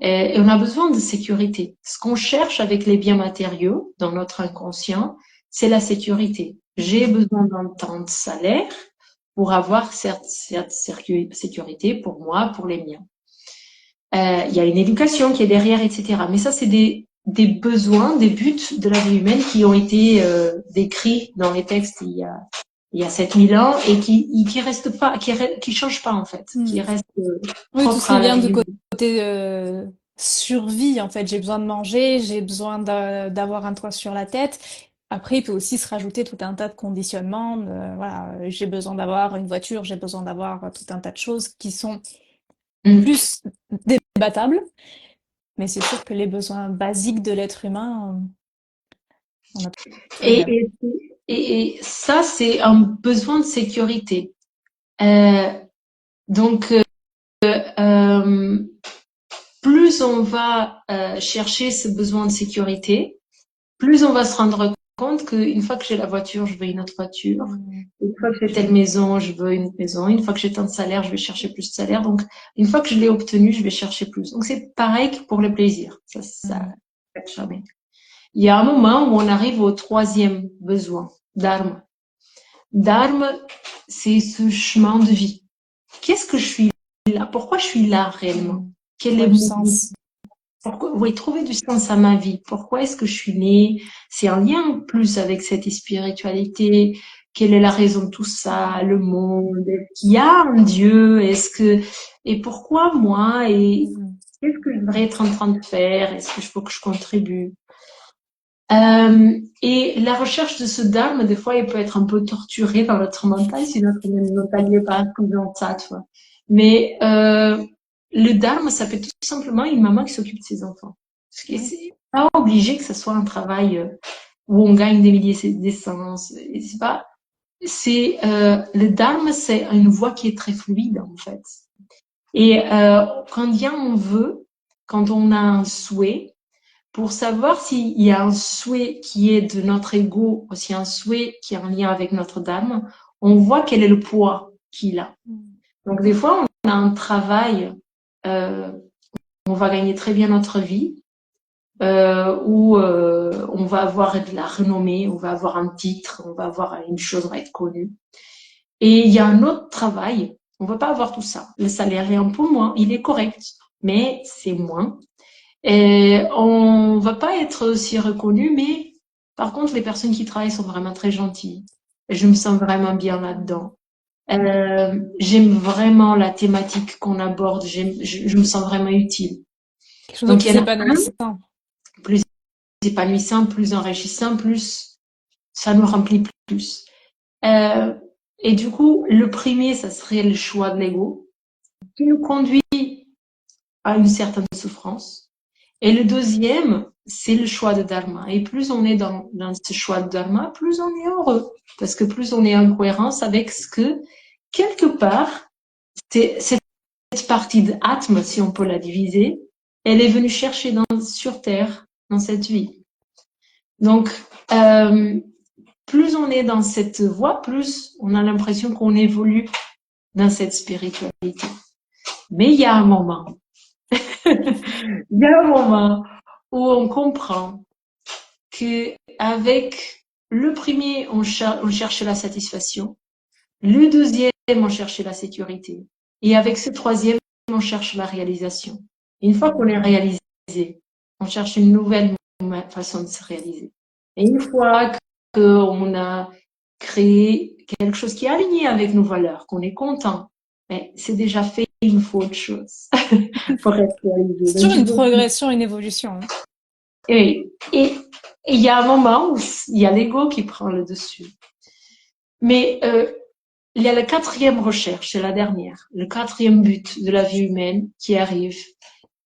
Speaker 2: Et on a besoin de sécurité. Ce qu'on cherche avec les biens matériaux dans notre inconscient, c'est la sécurité. J'ai besoin d'un temps de salaire pour avoir cette sécurité pour moi, pour les miens. Il y a une éducation qui est derrière, etc. Mais ça, c'est des besoins, des buts de la vie humaine qui ont été décrits dans les textes il y a 7000 ans et qui restent pas, qui changent pas en fait, qui restent
Speaker 1: Oui, tout ce
Speaker 2: propres
Speaker 1: qui
Speaker 2: à la
Speaker 1: vient
Speaker 2: vie
Speaker 1: du
Speaker 2: humaine.
Speaker 1: côté survie, en fait. J'ai besoin de manger, j'ai besoin d'avoir un toit sur la tête. Après, il peut aussi se rajouter tout un tas de conditionnements. Voilà, j'ai besoin d'avoir une voiture, j'ai besoin d'avoir tout un tas de choses qui sont
Speaker 2: Mm.
Speaker 1: plus débattables. Mais c'est sûr que les besoins basiques de l'être humain, on a tous les
Speaker 2: Et,
Speaker 1: mêmes.
Speaker 2: et ça, c'est un besoin de sécurité. Euh, donc, euh, plus on va chercher ce besoin de sécurité, plus on va se rendre compte qu'une fois que j'ai la voiture, je veux une autre voiture.
Speaker 1: Mm.
Speaker 2: Une fois que j'ai telle maison, je veux une maison. Une fois que j'ai tant de salaire, je vais chercher plus de salaire. Donc, une fois que je l'ai obtenu, je vais chercher plus. Donc, c'est pareil que pour le plaisir. Ça
Speaker 1: Mm.
Speaker 2: n'arrête jamais. Il y a un moment où on arrive au troisième besoin, dharma. Dharma, c'est ce chemin de vie. Qu'est-ce que je suis là? Pourquoi je suis là réellement?
Speaker 1: Mm.
Speaker 2: Quel est
Speaker 1: Trouver du
Speaker 2: mon but?
Speaker 1: sens.
Speaker 2: Pourquoi, oui, trouver du sens à ma vie. Pourquoi est-ce que je suis née? C'est un lien plus avec cette spiritualité. Quelle est la raison de tout ça? Le monde? Est-ce qu'il y a un Dieu? Et pourquoi moi? Et
Speaker 1: Mm.
Speaker 2: qu'est-ce que je devrais être en train de faire? Est-ce que je faut que je contribue? Et la recherche de ce dharma, des fois, il peut être un peu torturé dans notre mental si notre mental n'est pas dans ça, tu vois. Mais le dharma, ça peut être tout simplement une maman qui s'occupe de ses enfants.
Speaker 1: Oui.
Speaker 2: C'est pas obligé que ce soit un travail où on gagne des milliers d'essences. C'est pas. C'est le dharma, c'est une voie qui est très fluide en fait. Et quand il y a un vœu, quand on a un souhait, pour savoir s'il y a un souhait qui est de notre ego, aussi un souhait qui est en lien avec notre dame, on voit quel est le poids qu'il a.
Speaker 1: Mm.
Speaker 2: Donc des fois, on a un travail, euh, on va gagner très bien notre vie, où on va avoir de la renommée, on va avoir un titre, on va avoir une chose, on va être connu. Et il y a un autre travail, on va pas avoir tout ça. Le salaire est un peu moins, il est correct, mais c'est moins. Et on va pas être aussi reconnu, mais par contre, les personnes qui travaillent sont vraiment très gentilles. Et je me sens vraiment bien
Speaker 1: Mm.
Speaker 2: là-dedans. J'aime vraiment la thématique qu'on aborde. Je me sens vraiment utile.
Speaker 1: Quelque chose de
Speaker 2: Donc, il
Speaker 1: plus
Speaker 2: y en a un
Speaker 1: épanouissant.
Speaker 2: plus épanouissant, plus enrichissant, plus ça nous remplit plus. Euh, et du coup, le premier, ça serait le choix de l'ego, qui nous conduit à une certaine souffrance. Et le deuxième, c'est le choix de dharma. Et plus on est dans ce choix de dharma, plus on est heureux. Parce que plus on est en cohérence avec ce que, quelque part, cette partie de Atma, si on peut la diviser, elle est venue chercher sur Terre, dans cette vie. Donc, plus on est dans cette voie, plus on a l'impression qu'on évolue dans cette spiritualité. Mais il y a un moment, il y a un moment où on comprend que avec le premier, on cherchait la satisfaction. Le deuxième, on cherchait la sécurité. Et avec ce troisième, on cherche la réalisation. Une fois qu'on est réalisé, on cherche une nouvelle façon de se réaliser. Et une fois qu'on a créé quelque chose qui est aligné avec nos valeurs, qu'on est content, Mais c'est déjà fait, il me faut autre chose pour être réalisé.
Speaker 1: C'est
Speaker 2: Donc,
Speaker 1: toujours
Speaker 2: je
Speaker 1: une
Speaker 2: me dis,
Speaker 1: progression, une évolution, hein.
Speaker 2: et il y a un moment où il y a l'ego qui prend le dessus. Mais il y a la quatrième recherche, c'est la dernière, le quatrième but de la vie humaine qui arrive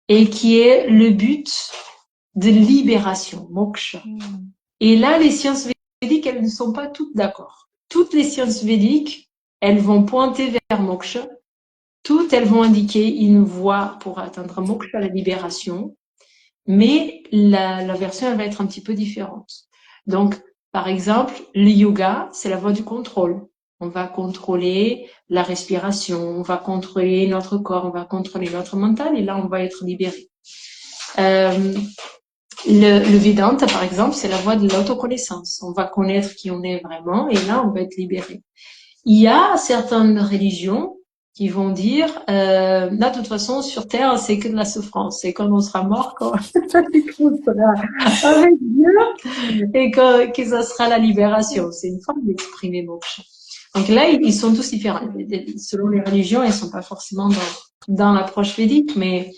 Speaker 2: et qui est le but de libération, moksha.
Speaker 1: Mm.
Speaker 2: Et là, les sciences védiques, elles ne sont pas toutes d'accord. Toutes les sciences védiques, elles vont pointer vers moksha. Toutes, elles vont indiquer une voie pour atteindre moksha, la libération. Mais la version, elle va être un petit peu différente. Donc, par exemple, le yoga, c'est la voie du contrôle. On va contrôler la respiration, on va contrôler notre corps, on va contrôler notre mental, et là, on va être libéré. Euh, le Vedanta, par exemple, c'est la voie de l'autoconnaissance. On va connaître qui on est vraiment, et là, on va être libéré. Il y a certaines religions qui vont dire, là, de toute façon, sur Terre, c'est que de la souffrance. Et quand on sera mort, quand on sera avec Dieu, et que ça sera la libération. C'est une forme d'exprimer moksha. Donc là, ils sont tous différents. Selon les religions, ils sont pas forcément dans l'approche védique, mais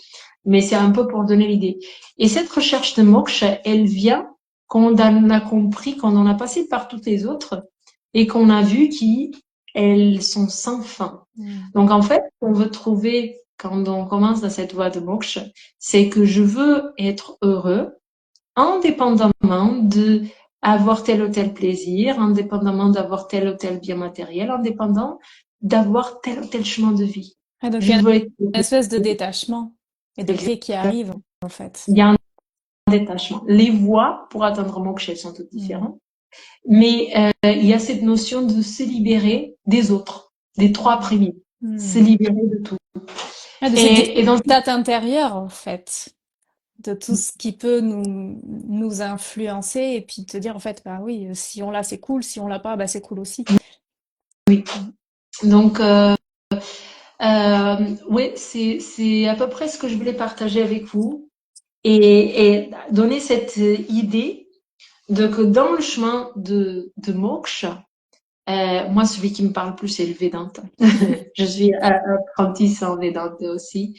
Speaker 2: c'est un peu pour donner l'idée. Et cette recherche de moksha, elle vient quand on a compris, quand on a passé par toutes les autres, et qu'on a vu qu'elles sont sans fin.
Speaker 1: Mm.
Speaker 2: Donc en fait, ce qu'on veut trouver quand on commence dans cette voie de moksha, c'est que je veux être heureux, indépendamment de avoir tel ou tel plaisir, indépendamment d'avoir tel ou tel bien matériel, indépendant d'avoir tel ou tel chemin de vie.
Speaker 1: Ah, donc il
Speaker 2: Je
Speaker 1: y a
Speaker 2: veux être
Speaker 1: une espèce de détachement et de paix qui
Speaker 2: exact.
Speaker 1: arrive, en fait.
Speaker 2: Il y a un détachement. Les voies pour atteindre moksha sont toutes
Speaker 1: Mm.
Speaker 2: différentes, mais il y a cette notion de se libérer des autres, des trois premiers, se
Speaker 1: Mm.
Speaker 2: libérer de tout.
Speaker 1: Ah, de cette
Speaker 2: Et dans
Speaker 1: dictate intérieure, en fait, de tout ce qui peut nous influencer et puis te dire, en fait, bah oui, si on l'a, c'est cool, si on l'a pas, bah c'est cool aussi. Mm.
Speaker 2: donc oui, c'est à peu près ce que je voulais partager avec vous et donner cette idée de que dans le chemin de moksha, moi celui qui me parle plus c'est le Vedanta. Je suis apprentie en Vedanta aussi.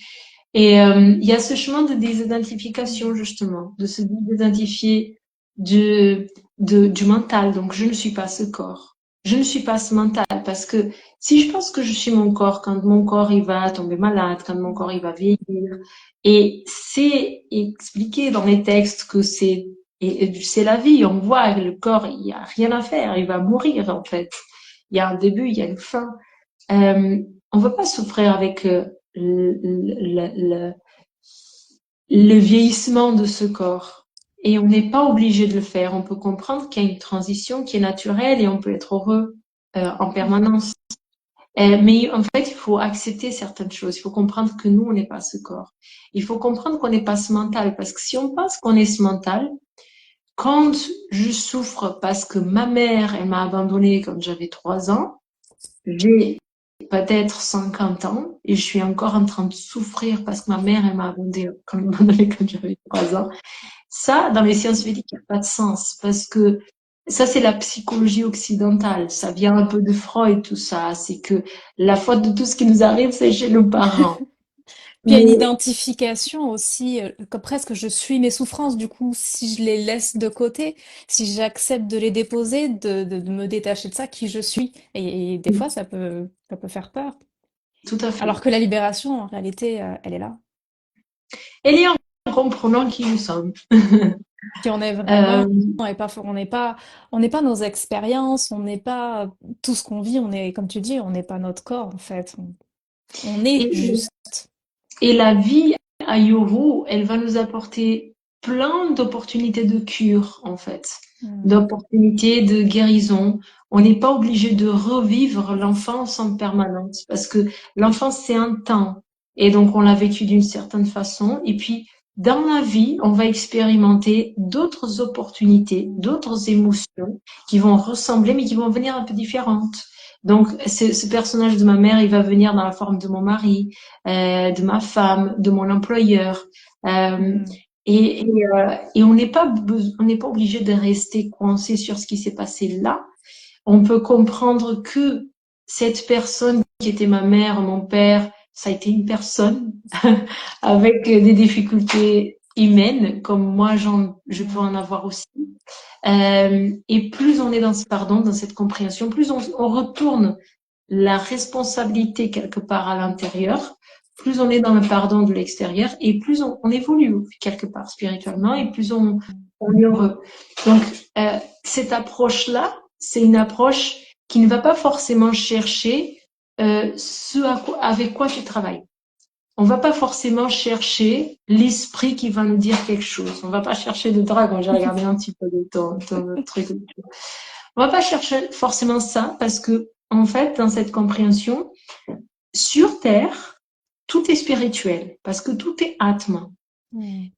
Speaker 2: Et il y a ce chemin de désidentification justement, de se désidentifier du, du mental. Donc je ne suis pas ce corps, je ne suis pas ce mental parce que si je pense que je suis mon corps, quand mon corps il va tomber malade, quand mon corps il va vieillir, et c'est expliqué dans les textes que et c'est la vie. On voit que le corps il y a rien à faire, il va mourir en fait. Il y a un début, il y a une fin. Euh, on ne veut pas souffrir avec le, le vieillissement de ce corps. Et on n'est pas obligé de le faire. On peut comprendre qu'il y a une transition qui est naturelle et on peut être heureux en permanence. Mais en fait, il faut accepter certaines choses. Il faut comprendre que nous, on n'est pas ce corps. Il faut comprendre qu'on n'est pas ce mental. Parce que si on pense qu'on est ce mental, quand je souffre parce que ma mère, elle m'a abandonnée quand j'avais 3 ans, j'ai peut-être 50 ans et je suis encore en train de souffrir parce que ma mère, elle m'a abandonné quand j'avais 3 ans. Ça, dans les sciences védiques, il n'y a pas de sens parce que ça, c'est la psychologie occidentale. Ça vient un peu de Freud, tout ça. C'est que la faute de tout ce qui nous arrive, c'est chez nos parents.
Speaker 1: Puis il y a une
Speaker 2: Mais
Speaker 1: identification aussi, comme presque je suis mes souffrances, du coup, si je les laisse de côté, si j'accepte de les déposer, de me détacher de ça, qui je suis. Et des fois, ça peut faire peur.
Speaker 2: tout à
Speaker 1: Alors
Speaker 2: fait.
Speaker 1: que la libération, en réalité, elle est là.
Speaker 2: Et en comprenant qui nous sommes.
Speaker 1: Qui on est vraiment,
Speaker 2: Euh,
Speaker 1: et pas, on n'est pas nos expériences, on n'est pas tout ce qu'on vit, on est, comme tu dis, on n'est pas notre corps, en fait. On est
Speaker 2: et,
Speaker 1: juste.
Speaker 2: et la vie à Yoru, elle va nous apporter plein d'opportunités de cure, en fait,
Speaker 1: Mm.
Speaker 2: d'opportunités de guérison. On n'est pas obligé de revivre l'enfance en permanence parce que l'enfance, c'est un temps. Et donc, on l'a vécu d'une certaine façon. Et puis, dans la vie, on va expérimenter d'autres opportunités, d'autres émotions qui vont ressembler, mais qui vont venir un peu différentes. Donc, ce personnage de ma mère, il va venir dans la forme de mon mari, de ma femme, de mon employeur. Euh,
Speaker 1: Mm.
Speaker 2: et on n'est pas obligé de rester coincé sur ce qui s'est passé là. On peut comprendre que cette personne qui était ma mère, mon père, ça a été une personne avec des difficultés humaines, comme moi, je peux en avoir aussi. Et plus on est dans ce pardon, dans cette compréhension, plus on retourne la responsabilité quelque part à l'intérieur, plus on est dans le pardon de l'extérieur et plus on évolue quelque part spirituellement et plus on est heureux. Donc, cette approche-là, c'est une approche qui ne va pas forcément chercher avec quoi tu travailles. On va pas forcément chercher l'esprit qui va nous dire quelque chose. On va pas chercher le dragon. J'ai regardé un petit peu de ton truc. On va pas chercher forcément ça parce que, en fait, dans cette compréhension, sur Terre, tout est spirituel parce que tout est atma.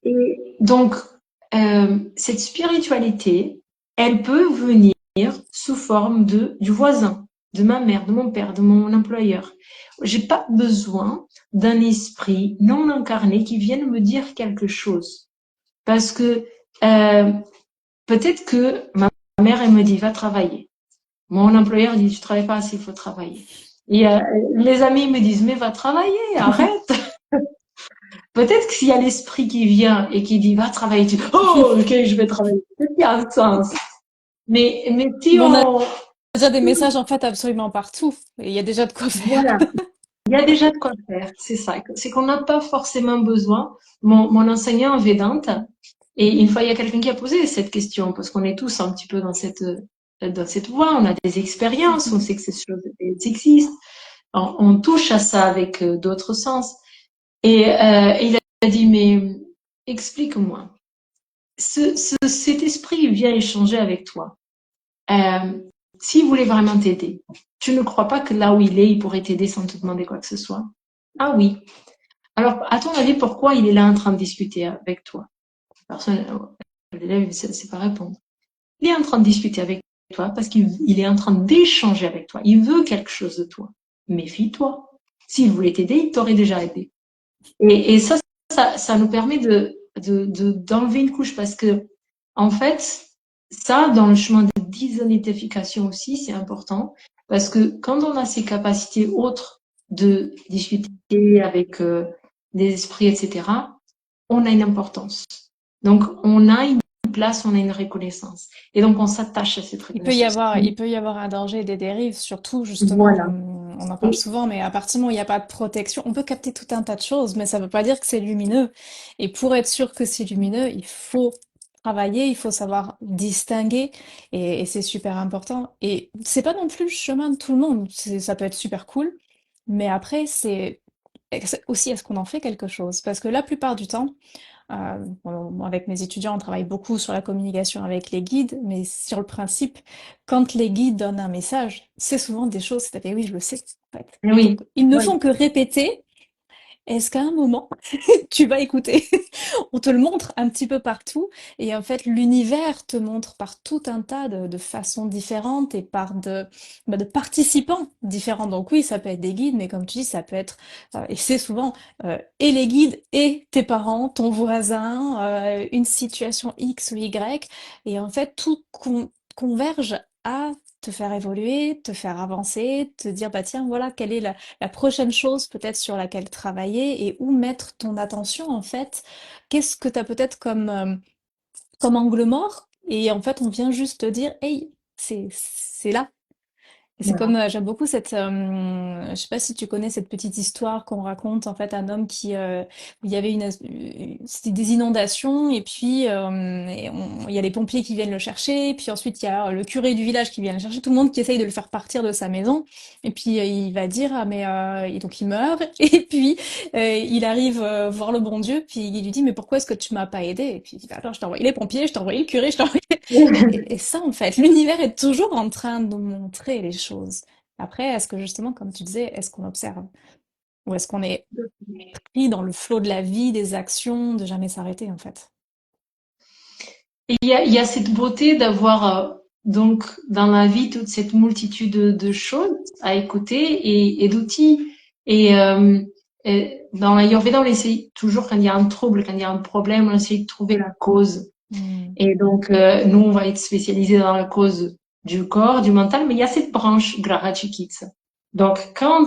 Speaker 2: Et donc, cette spiritualité, elle peut venir sous forme du voisin, de ma mère, de mon père, de mon employeur. J'ai pas besoin d'un esprit non incarné qui vienne me dire quelque chose. Parce que peut-être que ma mère, elle me dit, va travailler. Mon employeur dit, tu travailles pas assez, il faut travailler. Et les amis me disent, mais va travailler, arrête. Peut-être que s'il y a l'esprit qui vient et qui dit, va travailler, tu dis, oh, ok, je vais travailler. Il y a un sens. Mais si
Speaker 1: Mais on a
Speaker 2: on,
Speaker 1: déjà des messages en fait absolument partout. Et il y a déjà de quoi faire.
Speaker 2: voilà, il y a déjà de quoi faire. C'est ça. C'est qu'on n'a pas forcément besoin. Mon enseignant en Vedanta, et une fois, il y a quelqu'un qui a posé cette question, parce qu'on est tous un petit peu dans cette voie, on a des expériences, on sait que ces choses existent, on touche à ça avec d'autres sens. Et il a dit, mais explique-moi, cet esprit vient échanger avec toi. S'il voulait vraiment t'aider, tu ne crois pas que là où il est, il pourrait t'aider sans te demander quoi que ce soit? Ah oui. Alors, à ton avis, pourquoi il est là en train de discuter avec toi? Personne, l'élève ne sait pas répondre. Il est en train de discuter avec toi parce qu'il est en train d'échanger avec toi. Il veut quelque chose de toi. Méfie-toi. S'il voulait t'aider, il t'aurait déjà aidé. Et ça nous permet d'enlever une couche parce que, en fait, ça, dans le chemin de désidentification aussi, c'est important parce que quand on a ces capacités autres de discuter avec des esprits, etc., on a une importance. Donc, on a une place, on a une reconnaissance. Et donc, on s'attache à cette reconnaissance.
Speaker 1: Il peut y avoir un danger des dérives, surtout justement,
Speaker 2: Voilà.
Speaker 1: on en parle souvent, mais à partir du moment où il n'y a pas de protection, on peut capter tout un tas de choses, mais ça ne veut pas dire que c'est lumineux. Et pour être sûr que c'est lumineux, il faut travailler, il faut savoir distinguer, et c'est super important. Et c'est pas non plus le chemin de tout le monde. Ça peut être super cool, mais après, c'est aussi est-ce qu'on en fait quelque chose? Parce que la plupart du temps, avec mes étudiants, on travaille beaucoup sur la communication avec les guides, mais sur le principe, quand les guides donnent un message, c'est souvent des choses, c'est-à-dire oui, je le sais, en fait.
Speaker 2: Oui.
Speaker 1: Donc, ils ne
Speaker 2: Oui.
Speaker 1: font que répéter. Est-ce qu'à un moment, tu vas écouter? On te le montre un petit peu partout, et en fait, l'univers te montre par tout un tas de façons différentes et de participants différents. Donc oui, ça peut être des guides, mais comme tu dis, ça peut être, et c'est souvent, et les guides et tes parents, ton voisin, une situation X ou Y, et en fait, tout converge à te faire évoluer, te faire avancer, te dire, bah tiens, voilà, quelle est la prochaine chose peut-être sur laquelle travailler et où mettre ton attention en fait. Qu'est-ce que tu as peut-être comme angle mort? Et en fait, on vient juste te dire, hey, c'est là. Et c'est
Speaker 2: Voilà.
Speaker 1: comme, j'aime beaucoup je sais pas si tu connais cette petite histoire qu'on raconte, en fait, un homme où il y avait c'était des inondations, et puis il y a les pompiers qui viennent le chercher, et puis ensuite il y a le curé du village qui vient le chercher, tout le monde qui essaye de le faire partir de sa maison, et puis il va dire, ah mais, et donc il meurt, et puis il arrive voir le bon Dieu, puis il lui dit, mais pourquoi est-ce que tu m'as pas aidé? Et puis il dit, bah, alors je t'ai envoyé les pompiers, je t'ai envoyé le curé, je t'ai envoyé et ça, en fait, l'univers est toujours en train de nous montrer les choses. Après, est-ce que justement, comme tu disais, est-ce qu'on observe? Ou est-ce qu'on est pris dans le flot de la vie, des actions, de jamais s'arrêter, en fait?
Speaker 2: Et il y a cette beauté d'avoir donc dans la vie toute cette multitude de choses à écouter et d'outils. Et dans l'Ayurveda, on essaye toujours quand il y a un trouble, quand il y a un problème, on essaye de trouver la cause.
Speaker 1: Hmm.
Speaker 2: Et donc nous, on va être spécialisés dans la cause du corps, du mental, mais il y a cette branche Graha Chikitsa. Donc quand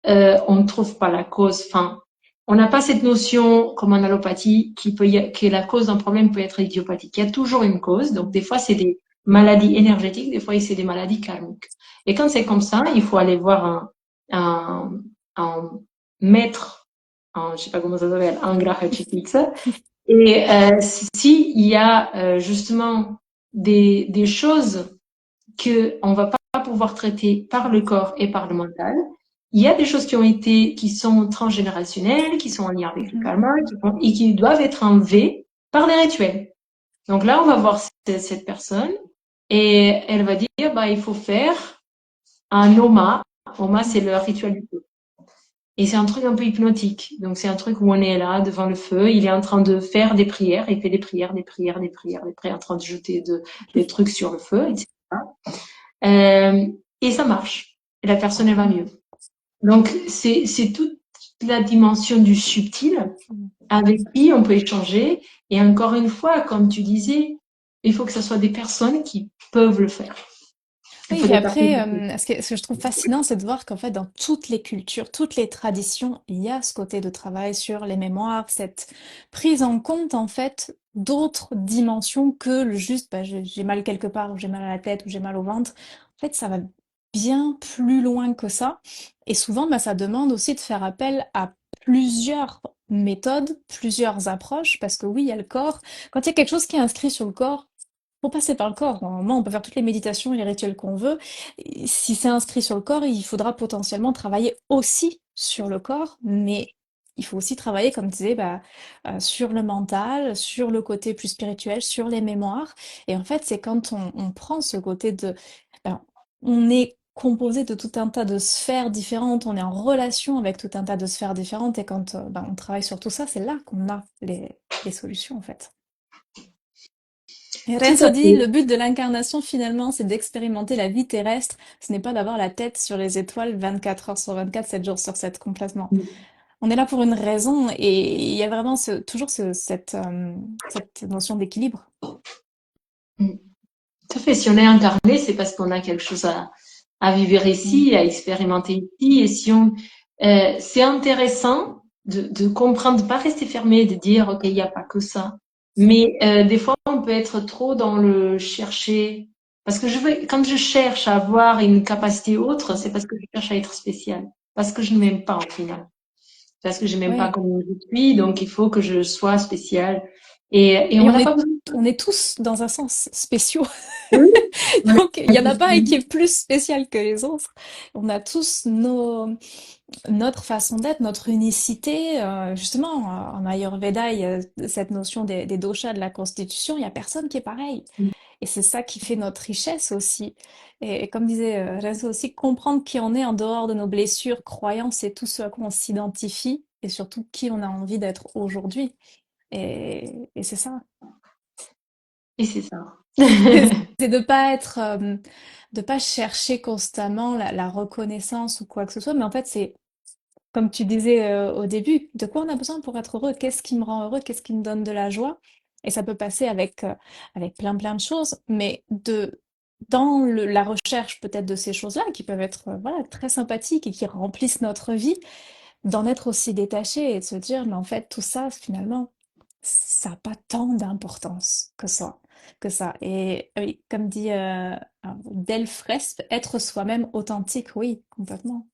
Speaker 2: on ne trouve pas la cause. Enfin, on n'a pas cette notion comme en allopathie que la cause d'un problème peut être idiopathique. Il y a toujours une cause. Donc des fois c'est des maladies énergétiques, des fois c'est des maladies karmiques. Et quand c'est comme ça, il faut aller voir un, un maître, je sais pas comment ça s'appelle, un Grahachititsa. Et si il y a justement des choses que on va pas pouvoir traiter par le corps et par le mental. Il y a des choses qui sont transgénérationnelles, qui sont en lien avec le
Speaker 1: Mhm.
Speaker 2: karma, et qui doivent être enlevées par des rituels. Donc là, on va voir cette personne et elle va dire, bah, il faut faire un Oma. Oma, c'est le rituel du feu. Et c'est un truc un peu hypnotique. Donc c'est un truc où on est là devant le feu, il est en train de faire des prières, il fait des prières, des prières, des prières, des prières, en train de jeter des trucs sur le feu, etc. Euh, et ça marche. Et la personne, elle va mieux. Donc, c'est toute la dimension du subtil avec qui on peut échanger. Et encore une fois, comme tu disais, il faut que ce soit des personnes qui peuvent le faire. Il
Speaker 1: Oui,
Speaker 2: faut
Speaker 1: et
Speaker 2: des
Speaker 1: après,
Speaker 2: personnes qui
Speaker 1: ce que je trouve fascinant, c'est de voir qu'en fait, dans toutes les cultures, toutes les traditions, il y a ce côté de travail sur les mémoires, cette prise en compte, en fait, d'autres dimensions que le juste, bah, j'ai mal quelque part, ou j'ai mal à la tête, ou j'ai mal au ventre. En fait, ça va bien plus loin que ça. Et souvent, bah, ça demande aussi de faire appel à plusieurs méthodes, plusieurs approches, parce que oui, il y a le corps. Quand il y a quelque chose qui est inscrit sur le corps, faut passer par le corps. Normalement, on peut faire toutes les méditations et les rituels qu'on veut. Et si c'est inscrit sur le corps, il faudra potentiellement travailler aussi sur le corps, mais il faut aussi travailler, comme tu disais, bah, sur le mental, sur le côté plus spirituel, sur les mémoires. Et en fait, c'est quand on prend ce côté de... ben, on est composé de tout un tas de sphères différentes, on est en relation avec tout un tas de sphères différentes, et quand ben, on travaille sur tout ça, c'est là qu'on a les solutions, en fait. Et
Speaker 2: tout
Speaker 1: Renzo
Speaker 2: à
Speaker 1: dit,
Speaker 2: fait.
Speaker 1: le but de l'incarnation finalement, c'est d'expérimenter la vie terrestre. Ce n'est pas d'avoir la tête sur les étoiles 24 heures sur 24, 7 jours sur 7 complètement. On est là pour une raison et il y a vraiment toujours cette notion d'équilibre.
Speaker 2: Tout à fait. Si on est incarné, c'est parce qu'on a quelque chose à vivre ici, à expérimenter ici. Et si on, c'est intéressant de comprendre, de pas rester fermé, de dire, OK, il n'y a pas que ça. Mais des fois, on peut être trop dans le chercher. Parce que quand je cherche à avoir une capacité autre, c'est parce que je cherche à être spécial. Parce que je ne m'aime pas, au final. Parce que je ne m'aime pas
Speaker 1: Oui.
Speaker 2: comme je suis, donc il faut que je sois spécial. Et on
Speaker 1: Et
Speaker 2: n'a pas besoin.
Speaker 1: on est tous, dans un sens, spéciaux.
Speaker 2: Oui, on
Speaker 1: Donc, il
Speaker 2: a
Speaker 1: n'y en a
Speaker 2: tous-
Speaker 1: pas un qui est plus spécial que les autres. On a tous notre façon d'être, notre unicité. Justement, en Ayurveda, il y a cette notion des doshas de la constitution. Il n'y a personne qui est pareil. Et c'est ça qui fait notre richesse aussi. Et comme disait Renzo aussi, comprendre qui on est en dehors de nos blessures, croyances et tout ce à quoi on s'identifie, et surtout qui on a envie d'être aujourd'hui. Et c'est ça.
Speaker 2: Et c'est ça.
Speaker 1: C'est de pas être, de pas chercher constamment la reconnaissance ou quoi que ce soit, mais en fait, c'est comme tu disais au début, de quoi on a besoin pour être heureux? Qu'est-ce qui me rend heureux? Qu'est-ce qui me donne de la joie? Et ça peut passer avec plein plein de choses, mais dans la recherche peut-être de ces choses-là, qui peuvent être voilà, très sympathiques et qui remplissent notre vie, d'en être aussi détaché et de se dire, mais en fait, tout ça, finalement, ça n'a pas tant d'importance que ça. Et oui, comme dit Delfresp, être soi-même authentique, oui, complètement.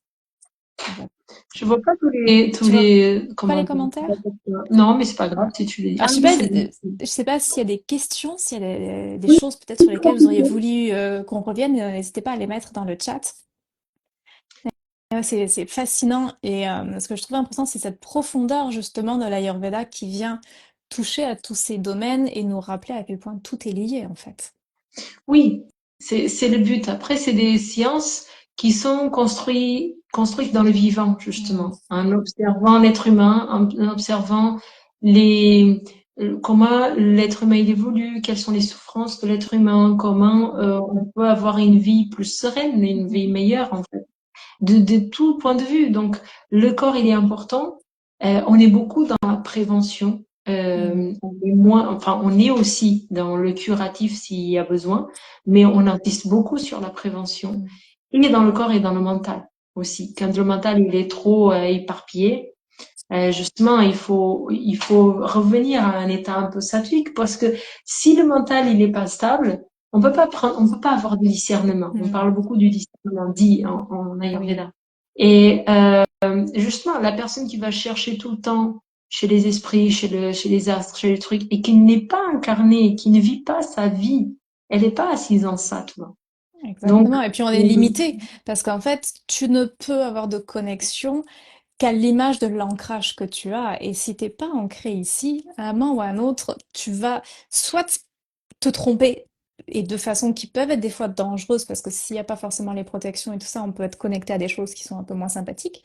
Speaker 1: Complètement.
Speaker 2: Je vois pas tous
Speaker 1: Tu vois
Speaker 2: les
Speaker 1: pas les
Speaker 2: commentaires.
Speaker 1: commentaires?
Speaker 2: Non, mais c'est pas grave si tu les dis.
Speaker 1: Alors,
Speaker 2: Ah oui, c'est bon.
Speaker 1: je sais pas s'il y a des questions, s'il y a des
Speaker 2: Oui,
Speaker 1: choses peut-être sur lesquelles vous auriez voulu qu'on revienne, n'hésitez pas à les mettre dans le chat. Ouais, c'est fascinant et ce que je trouve important, c'est cette profondeur justement de l'Ayurveda qui vient toucher à tous ces domaines et nous rappeler à quel point tout est lié en fait.
Speaker 2: oui, c'est le but. Après, c'est des sciences qui sont construites dans le vivant,
Speaker 1: Mm.
Speaker 2: justement, en observant l'être humain, en observant les comment l'être humain il évolue, quelles sont les souffrances de l'être humain, comment on peut avoir une vie plus sereine, une vie
Speaker 1: Mhm.
Speaker 2: meilleure en fait. De tout point de vue. Donc, le corps, il est important. On est beaucoup dans la prévention.
Speaker 1: Mm.
Speaker 2: On est moins, enfin, on est aussi dans le curatif s'il y a besoin, mais on insiste beaucoup sur la prévention.
Speaker 1: Mm.
Speaker 2: Il est dans le corps et dans le mental. aussi. Quand le mental il est trop éparpillé, justement, il faut revenir à un état un peu sattvique parce que si le mental il est pas stable, on peut pas avoir de discernement. On
Speaker 1: Hmm.
Speaker 2: parle beaucoup du discernement dit en
Speaker 1: Ah oui.
Speaker 2: Ayurveda. Et justement, la personne qui va chercher tout le temps chez les esprits, chez les astres, chez les trucs, et qui n'est pas incarnée, qui ne vit pas sa vie, elle n'est pas assise en ça, tu vois. Donc,
Speaker 1: Exactement. Et puis on est
Speaker 2: euh,
Speaker 1: limité parce qu'en fait, tu ne peux avoir de connexion qu'à l'image de l'ancrage que tu as. Et si t'es pas ancré ici, à un moment ou à un autre, tu vas soit te tromper et de façon qui peuvent être des fois dangereuses parce que s'il n'y a pas forcément les protections et tout ça, on peut être connecté à des choses qui sont un peu moins sympathiques.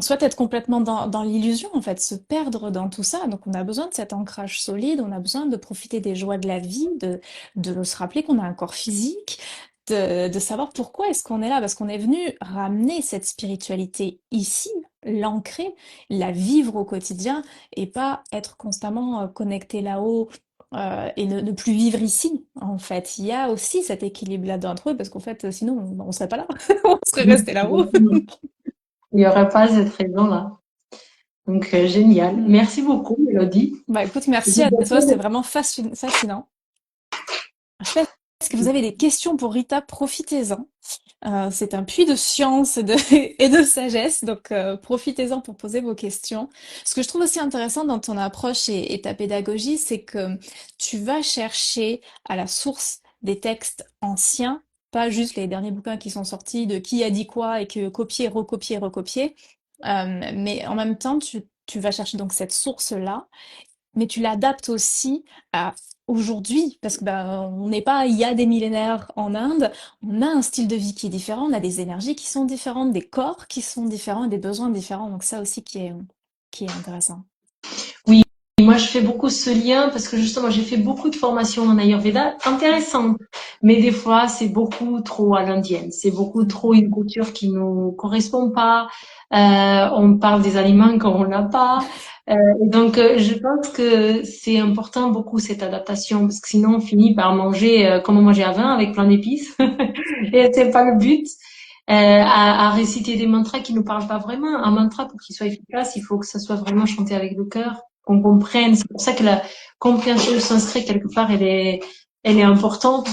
Speaker 1: Soit être complètement dans l'illusion, en fait, se perdre dans tout ça. Donc on a besoin de cet ancrage solide, on a besoin de profiter des joies de la vie, de se rappeler qu'on a un corps physique, de savoir pourquoi est-ce qu'on est là, parce qu'on est venu ramener cette spiritualité ici, l'ancrer, la vivre au quotidien et pas être constamment connecté là-haut et ne plus vivre ici, en fait. Il y a aussi cet équilibre-là d'entre eux, parce qu'en fait, sinon, on serait pas là, on serait resté là-haut.
Speaker 2: il n'y aurait pas cette raison-là. Donc, génial.
Speaker 1: Mm.
Speaker 2: Merci beaucoup, Mélodie.
Speaker 1: Bah écoute,
Speaker 2: Je
Speaker 1: merci
Speaker 2: vous
Speaker 1: à toi, c'était
Speaker 2: appelle-
Speaker 1: vraiment fascinant. Je sais pas, est-ce que vous avez des questions pour Rita? Profitez-en. C'est un puits de science et de, et de sagesse, donc profitez-en pour poser vos questions. Ce que je trouve aussi intéressant dans ton approche et ta pédagogie, c'est que tu vas chercher à la source des textes anciens, pas juste les derniers bouquins qui sont sortis de qui a dit quoi et que copier, recopier, recopier. Mais en même temps, tu vas chercher donc cette source-là mais tu l'adaptes aussi à aujourd'hui, parce que on n'est pas il y a des millénaires en Inde, on a un style de vie qui est différent, on a des énergies qui sont différentes, des corps qui sont différents, et des besoins différents, donc ça aussi qui est intéressant.
Speaker 2: Oui, moi je fais beaucoup ce lien parce que justement j'ai fait beaucoup de formations en Ayurveda intéressantes, mais des fois c'est beaucoup trop à l'indienne, c'est beaucoup trop
Speaker 1: Mhm.
Speaker 2: une culture qui nous correspond pas. On parle des aliments quand on l'a pas. Et donc je pense que c'est important beaucoup cette adaptation parce que sinon on finit par manger comme on mangeait avant avec plein d'épices et c'est pas le but. À réciter des mantras qui nous parlent pas vraiment. Un mantra pour qu'il soit efficace, il faut que ça soit vraiment chanté avec le cœur qu'on comprenne. C'est pour ça que la compréhension du sanskrit, quelque part, elle est importante.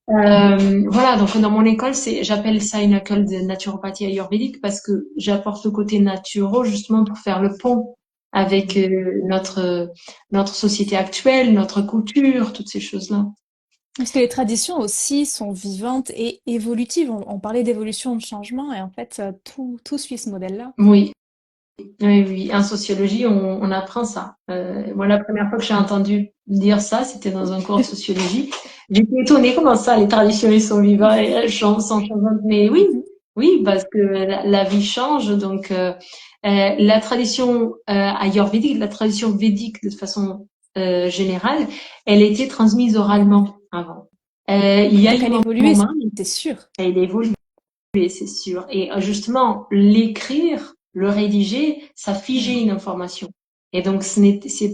Speaker 1: Ouais.
Speaker 2: Voilà, donc dans mon école, j'appelle ça une école de naturopathie ayurvédique parce que j'apporte le côté naturel justement pour faire le pont avec notre société actuelle, notre culture, toutes ces choses-là.
Speaker 1: Parce que les traditions aussi sont vivantes et évolutives. On parlait d'évolution, de changement, et en fait, tout suit ce modèle-là.
Speaker 2: Oui, oui, oui. En sociologie, on apprend ça. Moi, la première fois que j'ai entendu dire ça, c'était dans un cours de sociologie. J'étais étonnée comment ça, les traditions, elles sont vivantes et elles sont changeantes. Mais oui,
Speaker 1: Mhm.
Speaker 2: oui, parce que la vie change. Donc, la tradition ayurvédique, la tradition védique de façon générale, elle était transmise oralement avant. Il y a
Speaker 1: Donc
Speaker 2: eu
Speaker 1: elle
Speaker 2: un
Speaker 1: évoluait,
Speaker 2: moment,
Speaker 1: c'est sûr.
Speaker 2: elle évolue. Oui, c'est sûr. Et justement, l'écrire, le rédiger, ça figeait une information. Et donc, c'était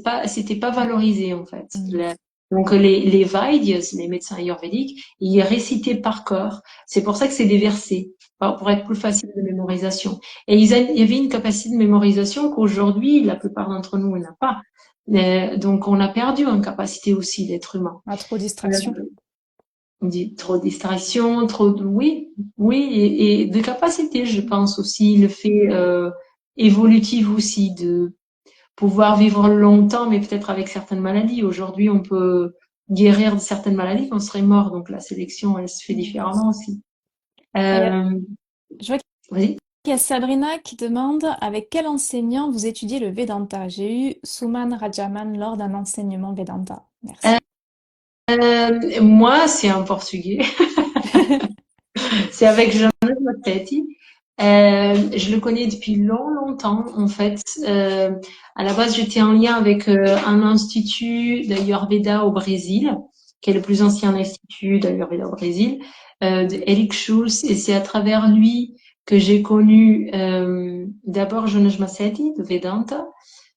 Speaker 2: pas valorisé, en fait.
Speaker 1: Mhm.
Speaker 2: Donc, les Vaidyas, les médecins ayurvédiques, ils récitaient par cœur. C'est pour ça que c'est des versets, pour être plus facile de mémorisation. Et il y avait une capacité de mémorisation qu'aujourd'hui, la plupart d'entre nous, on n'a pas. Donc, on a perdu en capacité aussi d'être humain.
Speaker 1: Ah, trop de
Speaker 2: Euh,
Speaker 1: distractions.
Speaker 2: Trop de distractions, oui, oui, et de capacité, je pense aussi, le fait évolutif aussi de pouvoir vivre longtemps, mais peut-être avec certaines maladies. Aujourd'hui, on peut guérir de certaines maladies quand on serait mort, donc la sélection, elle se fait
Speaker 1: Mhm.
Speaker 2: différemment aussi.
Speaker 1: Ah,
Speaker 2: Euh,
Speaker 1: je vois
Speaker 2: oui.
Speaker 1: qu'il y a Sabrina qui demande avec quel enseignant vous étudiez le Vedanta. J'ai eu Suman Rajaman lors d'un enseignement Vedanta.
Speaker 2: Euh,
Speaker 1: Merci.
Speaker 2: Moi, c'est en portugais. C'est avec Jean-Luc Mattetti. Je le connais depuis longtemps, en fait. À la base, j'étais en lien avec un institut d'Ayurveda au Brésil, qui est le plus ancien institut d'Ayurveda au Brésil, de Eric Schulz. Et c'est à travers lui que j'ai connu d'abord Jonas Massetti de Vedanta.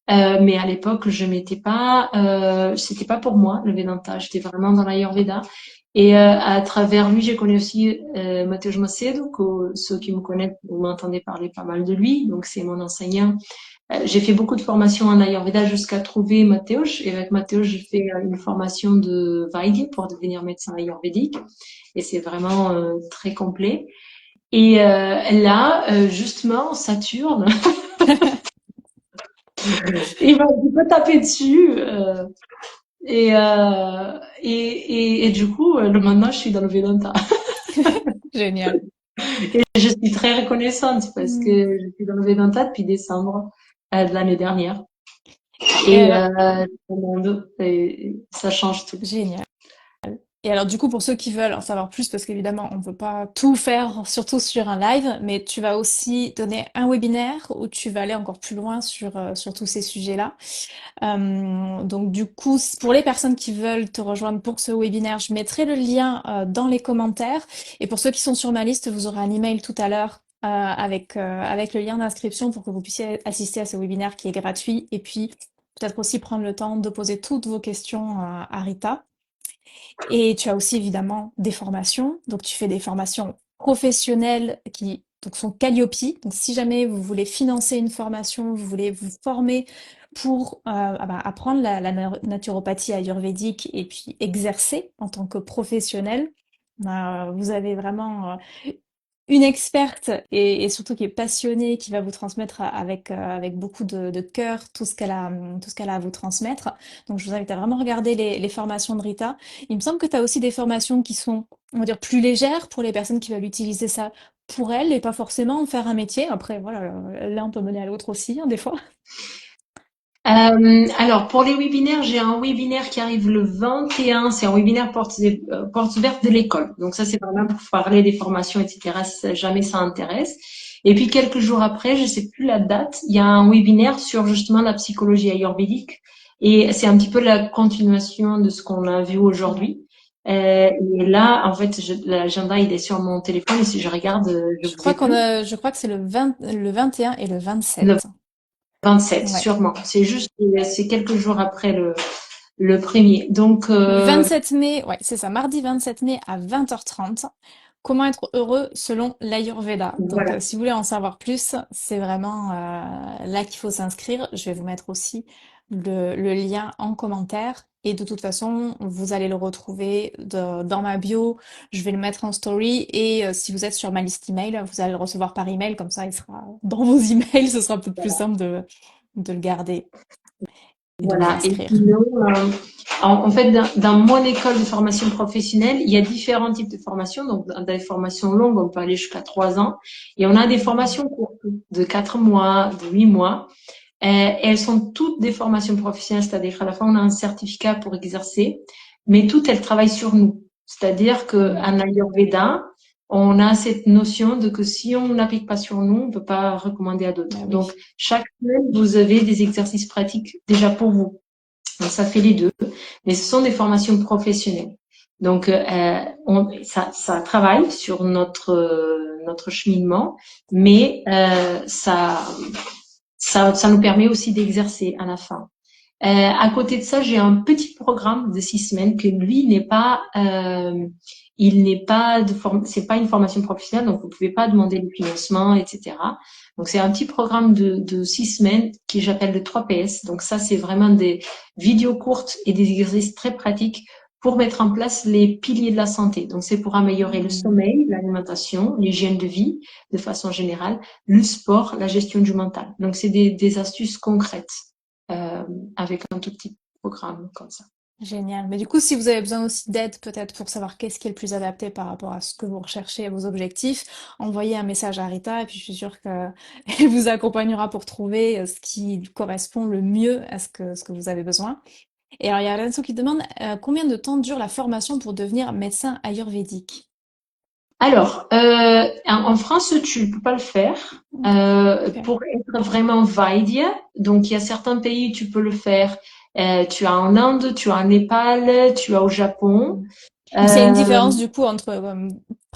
Speaker 2: Mais à l'époque, je m'étais pas, c'était pas pour moi le Vedanta. J'étais vraiment dans l'Ayurveda. Et à travers lui, j'ai connu aussi Mateusz Macedo, que ceux qui me connaissent, vous m'entendez parler pas mal de lui. Donc c'est mon enseignant. J'ai fait beaucoup de formations en Ayurveda jusqu'à trouver Mateusz. Et avec Mateusz, j'ai fait une formation de Vaidya pour devenir médecin ayurvédique. Et c'est vraiment très complet. Et là, justement, Saturne, il m'a un petit peu tapé dessus. Et du coup, maintenant, je suis dans le Vedanta.
Speaker 1: Génial.
Speaker 2: Et je suis très reconnaissante parce
Speaker 1: Mm.
Speaker 2: que je suis dans le Vedanta depuis décembre de l'année dernière.
Speaker 1: Et
Speaker 2: Et
Speaker 1: alors,
Speaker 2: le monde, ça change tout.
Speaker 1: génial. Et alors, du coup, pour ceux qui veulent en savoir plus, parce qu'évidemment, on ne peut pas tout faire, surtout sur un live, mais tu vas aussi donner un webinaire où tu vas aller encore plus loin sur tous ces sujets-là. Donc, du coup, pour les personnes qui veulent te rejoindre pour ce webinaire, je mettrai le lien dans les commentaires. Et pour ceux qui sont sur ma liste, vous aurez un email tout à l'heure avec le lien d'inscription pour que vous puissiez assister à ce webinaire qui est gratuit. Et puis, peut-être aussi prendre le temps de poser toutes vos questions à Rita. Et tu as aussi évidemment des formations. Donc tu fais des formations professionnelles qui donc sont Calliope. Donc si jamais vous voulez financer une formation, vous voulez vous former pour apprendre la naturopathie ayurvédique et puis exercer en tant que professionnel, vous avez vraiment une experte et surtout qui est passionnée, qui va vous transmettre avec beaucoup de cœur tout ce qu'elle a à vous transmettre. Donc je vous invite à vraiment regarder les formations de Rita. Il me semble que tu as aussi des formations qui sont, on va dire, plus légères pour les personnes qui veulent utiliser ça pour elles et pas forcément en faire un métier. Après, voilà, l'un peut mener à l'autre aussi, hein, des fois.
Speaker 2: Alors, pour les webinaires, j'ai un webinaire qui arrive le 21. C'est un webinaire porte ouverte de l'école. Donc ça, c'est vraiment pour parler des formations, etc. Si jamais ça intéresse. Et puis, quelques jours après, je sais plus la date, il y a un webinaire sur justement la psychologie ayurvédique. Et c'est un petit peu la continuation de ce qu'on a vu
Speaker 1: Ouais.
Speaker 2: aujourd'hui. Et là, en fait, l'agenda, il est sur mon téléphone. Et si je regarde, je vous ai plus.
Speaker 1: Je crois que c'est le 21 et le
Speaker 2: Le
Speaker 1: 27.
Speaker 2: 27,
Speaker 1: Ouais.
Speaker 2: sûrement. C'est juste, c'est quelques jours après le premier. Donc,
Speaker 1: 27 mai, ouais, c'est ça, mardi 27 mai à 20h30. Comment être heureux selon l'Ayurveda. Donc,
Speaker 2: voilà.
Speaker 1: si vous voulez en savoir plus, c'est vraiment là qu'il faut s'inscrire. Je vais vous mettre aussi le lien en commentaire. Et de toute façon, vous allez le retrouver dans ma bio. Je vais le mettre en story. Et si vous êtes sur ma liste email, vous allez le recevoir par email. Comme ça, il sera dans vos emails. Ce sera peut-être plus simple de le garder et de vous
Speaker 2: Voilà. Et
Speaker 1: inscrire.
Speaker 2: sinon, en fait, dans mon école de formation professionnelle, il y a différents types de formations. Donc, dans des formations longues, on peut aller jusqu'à 3 ans. Et on a des formations courtes de 4 mois, de 8 mois. Et elles sont toutes des formations professionnelles, c'est-à-dire qu'à la fois, on a un certificat pour exercer, mais toutes, elles travaillent sur nous. C'est-à-dire qu'en
Speaker 1: Mhm.
Speaker 2: Ayurveda, on a cette notion de que si on n'applique pas sur nous, on ne peut pas recommander à
Speaker 1: Bah
Speaker 2: d'autres. Donc,
Speaker 1: oui.
Speaker 2: chaque semaine, vous avez des exercices pratiques déjà pour vous. Donc, ça fait les deux, mais ce sont des formations professionnelles. Donc, ça travaille sur notre cheminement, mais ça nous permet aussi d'exercer à la fin. À côté de ça, j'ai un petit programme de 6 semaines que lui n'est pas, il n'est pas c'est pas une formation professionnelle, donc vous pouvez pas demander le financement, etc. Donc c'est un petit programme de 6 semaines qui j'appelle le 3PS. Donc ça, c'est vraiment des vidéos courtes et des exercices très pratiques pour mettre en place les piliers de la santé. Donc c'est pour améliorer le
Speaker 1: Mhm.
Speaker 2: sommeil, l'alimentation, l'hygiène de vie de façon générale, le sport, la gestion du mental. Donc c'est des astuces concrètes euh, avec un tout petit programme comme ça.
Speaker 1: Génial. Mais du coup, si vous avez besoin aussi d'aide, peut-être pour savoir qu'est-ce qui est le plus adapté par rapport à ce que vous recherchez, à vos objectifs, envoyez un message à Rita et puis je suis sûre qu'elle vous accompagnera pour trouver ce qui correspond le mieux à ce que vous avez besoin. Et alors, il y a Lorenzo qui demande combien de temps dure la formation pour devenir médecin ayurvédique?
Speaker 2: Alors, en France, tu ne peux pas le faire.
Speaker 1: Ok.
Speaker 2: Pour être vraiment Vaidya, donc il y a certains pays où tu peux le faire. Tu as en Inde, tu as en Népal, tu as au Japon.
Speaker 1: Donc, c'est une
Speaker 2: Euh,
Speaker 1: différence du coup entre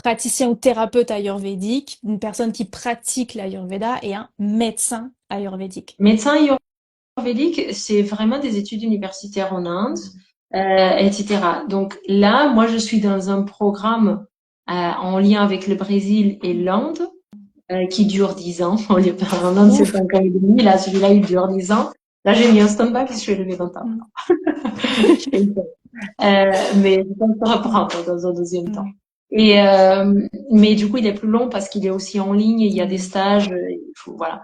Speaker 1: praticien ou thérapeute ayurvédique, une personne qui pratique l'ayurveda et un médecin ayurvédique.
Speaker 2: médecin ayurvédique, c'est vraiment des études universitaires en Inde. etc. Donc là, moi, je suis dans un programme en lien avec le Brésil et l'Inde qui dure 10 ans. On est en Inde, c'est
Speaker 1: Ouf.
Speaker 2: 5 ans et demi. Là, celui-là, il dure 10 ans. Là, j'ai mis un stand-by parce que je suis arrivée dans ta.
Speaker 1: Mm.
Speaker 2: Mais je pense
Speaker 1: Mm.
Speaker 2: reprendre dans un deuxième temps.
Speaker 1: Mm.
Speaker 2: Et mais du coup, il est plus long parce qu'il est aussi en ligne. Il y a des
Speaker 1: Mm.
Speaker 2: stages. Il faut voilà.